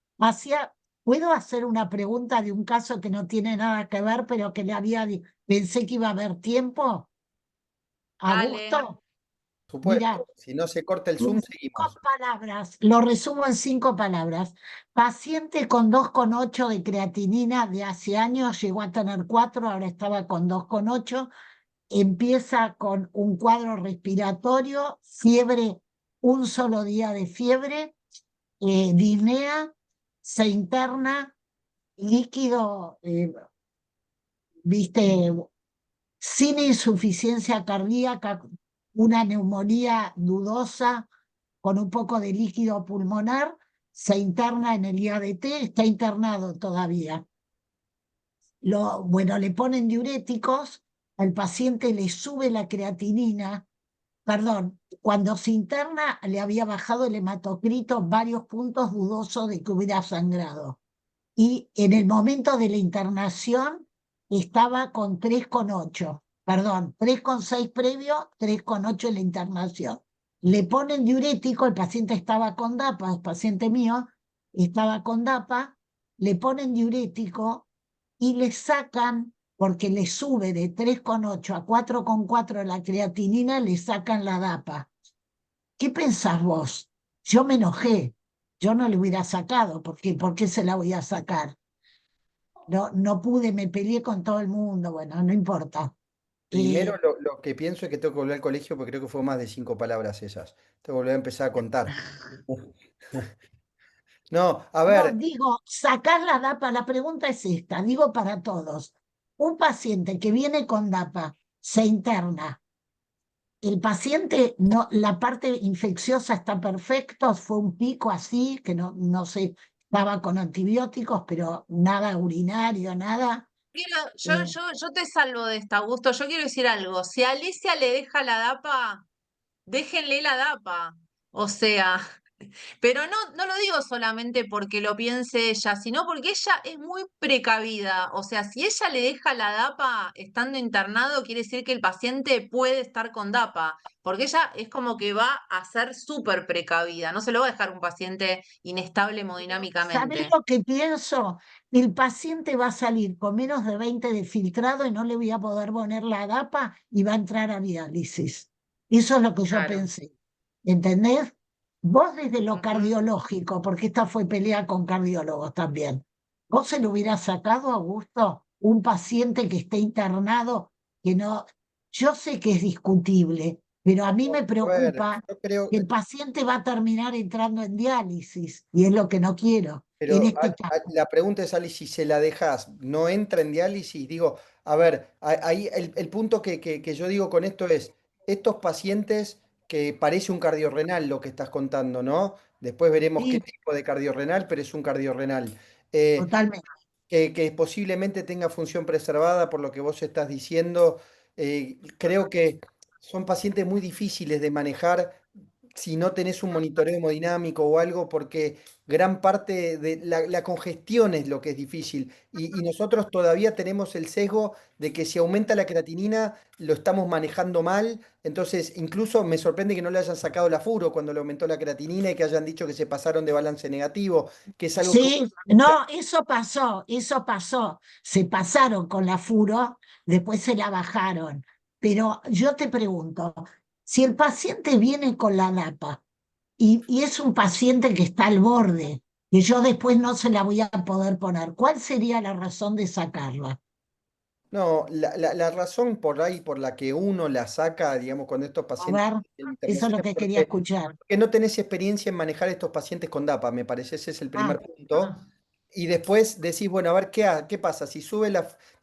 ¿Puedo hacer una pregunta de un caso que no tiene nada que ver, pero que pensé que iba a haber tiempo? Dale. Augusto, mira, Supuesto, si no se corta el en Zoom, 5 seguimos. palabras, lo resumo en 5 palabras. Paciente con 2,8 de creatinina de hace años, llegó a tener 4, ahora estaba con 2,8. Empieza con un cuadro respiratorio, fiebre, un solo día de fiebre, disnea, se interna, líquido, viste, sin insuficiencia cardíaca, una neumonía dudosa con un poco de líquido pulmonar, se interna en el IABT, está internado todavía. Bueno, le ponen diuréticos, al paciente le sube la creatinina, perdón, cuando se interna le había bajado el hematocrito varios puntos, dudoso de que hubiera sangrado. Y en el momento de la internación estaba con 3,8, perdón, 3,6 previo, 3,8 en la internación. Le ponen diurético, el paciente estaba con DAPA, el paciente mío estaba con DAPA, le ponen diurético y le sacan, porque le sube de 3,8 a 4,4 la creatinina, le sacan la DAPA. ¿Qué pensás vos? Yo me enojé, yo no le hubiera sacado, porque ¿por qué se la voy a sacar? No pude, me peleé con todo el mundo, bueno, no importa. Primero Eh, lo que pienso es que tengo que volver al colegio porque creo que fue más de 5 palabras esas. Tengo que volver a empezar a contar. No, a no, ver, digo, sacar la DAPA, la pregunta es esta, digo para todos. Un paciente que viene con DAPA se interna. El paciente, no, la parte infecciosa está perfecto, fue un pico así, que no sé, estaba con antibióticos, pero nada urinario, nada. Yo te salvo de esta, Augusto. Yo quiero decir algo. Si a Alicia le deja la DAPA, déjenle la DAPA. O sea, pero no lo digo solamente porque lo piense ella, sino porque ella es muy precavida. O sea, si ella le deja la DAPA estando internado, quiere decir que el paciente puede estar con DAPA. Porque ella es como que va a ser súper precavida. No se lo va a dejar un paciente inestable ¿Sabés hemodinámicamente. lo que pienso? El paciente va a salir con menos de 20 de filtrado y no le voy a poder poner la DAPA y va a entrar a diálisis. Eso es lo que yo Claro. pensé. ¿Entendés? vos desde lo Ujú. cardiológico, porque esta fue pelea con cardiólogos también, ¿vos se lo hubieras sacado, Augusto, un paciente que esté internado, que no, yo sé que es discutible, pero a mí me A ver, preocupa yo creo, que el paciente va a terminar entrando en diálisis, y es lo que no quiero, en pero este caso. la pregunta es, Ali, si se la dejas, no entra en diálisis. Digo, a ver, ahí el punto que yo digo con esto es, estos pacientes que parece un cardiorrenal lo que estás contando, ¿no? Después veremos qué Sí, tipo de cardiorrenal, pero es un cardiorrenal. Eh, totalmente. que posiblemente tenga función preservada por lo que vos estás diciendo. Creo que son pacientes muy difíciles de manejar si no tenés un monitoreo hemodinámico o algo, porque gran parte de la congestión es lo que es difícil. Y nosotros todavía tenemos el sesgo de que si aumenta la creatinina, lo estamos manejando mal. Entonces, incluso me sorprende que no le hayan sacado la furo cuando le aumentó la creatinina y que hayan dicho que se pasaron de balance negativo, que es algo que... Sí, no, eso pasó. Se pasaron con la furo, después se la bajaron. Pero yo te pregunto, si el paciente viene con la DAPA y es un paciente que está al borde, que yo después no se la voy a poder poner, ¿cuál sería la razón de sacarla? No, la razón por ahí por la que uno la saca, digamos, con estos A pacientes ver, en eso es internación lo es que quería escuchar. porque no tenés experiencia en manejar estos pacientes con DAPA, me parece, ese es el Ah, primer punto. Ah, Y después decís, bueno, a ver qué pasa, si sube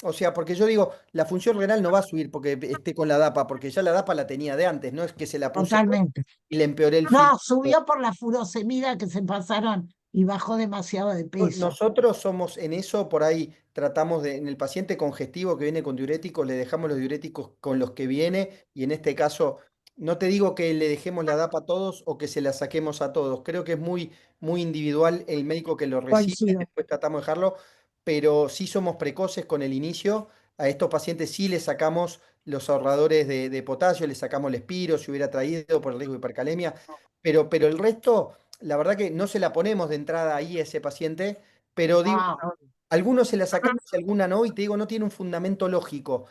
o sea, porque yo digo, la función renal no va a subir porque esté con la DAPA, porque ya la DAPA la tenía de antes, no es que se la puse totalmente. y le empeoré el No, filtro. subió por la furosemida que se pasaron y bajó demasiado de peso. Nosotros somos en eso, por ahí tratamos de, en el paciente congestivo que viene con diuréticos, le dejamos los diuréticos con los que viene y en este caso, no te digo que le dejemos la DAPA a todos o que se la saquemos a todos, creo que es muy, muy individual el médico que lo recibe, Coincido. después tratamos de dejarlo, pero sí somos precoces con el inicio, a estos pacientes sí les sacamos los ahorradores de potasio, les sacamos el espiro si hubiera traído por el riesgo de hipercalemia, pero el resto la verdad que no se la ponemos de entrada ahí a ese paciente, pero digo, Ah, algunos se la sacamos y alguna no, y te digo, no tiene un fundamento lógico.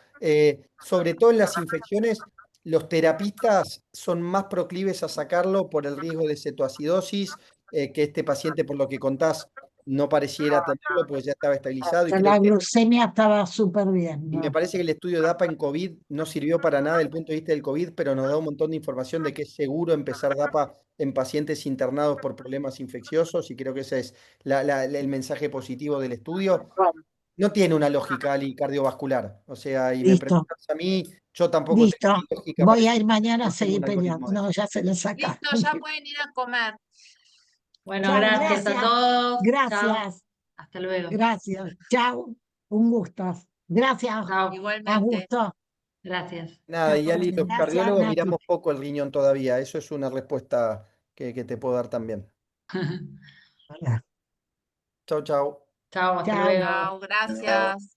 Sobre todo en las infecciones, los terapistas son más proclives a sacarlo por el riesgo de cetoacidosis, que este paciente, por lo que contás, no pareciera tenerlo, pues ya estaba estabilizado y que creo la que glucemia estaba súper bien, y me ¿no? parece que el estudio de DAPA en COVID no sirvió para nada desde el punto de vista del COVID, pero nos da un montón de información de que es seguro empezar DAPA en pacientes internados por problemas infecciosos y creo que ese es el mensaje positivo del estudio. Bueno, No tiene una lógica Ali, cardiovascular. O sea, y me listo, preguntas a mí, yo tampoco tengo listo. lógica para Voy eso, a ir mañana a no tengo seguir un algoritmo peleando. de No, eso. ya se lo saca. Listo, ya pueden ir a comer. bueno, Chao, gracias a gracias, todos. Chao. gracias, Hasta luego. gracias. Chao, un gusto. Gracias, Chao. Igualmente. Augusto. Nada, Chao, y Ali, los gracias, cardiólogos Nati. miramos poco el riñón todavía. Eso es una respuesta que te puedo dar también. Hola. Chau, chau. Chao, hasta Chao. luego. Chao, gracias.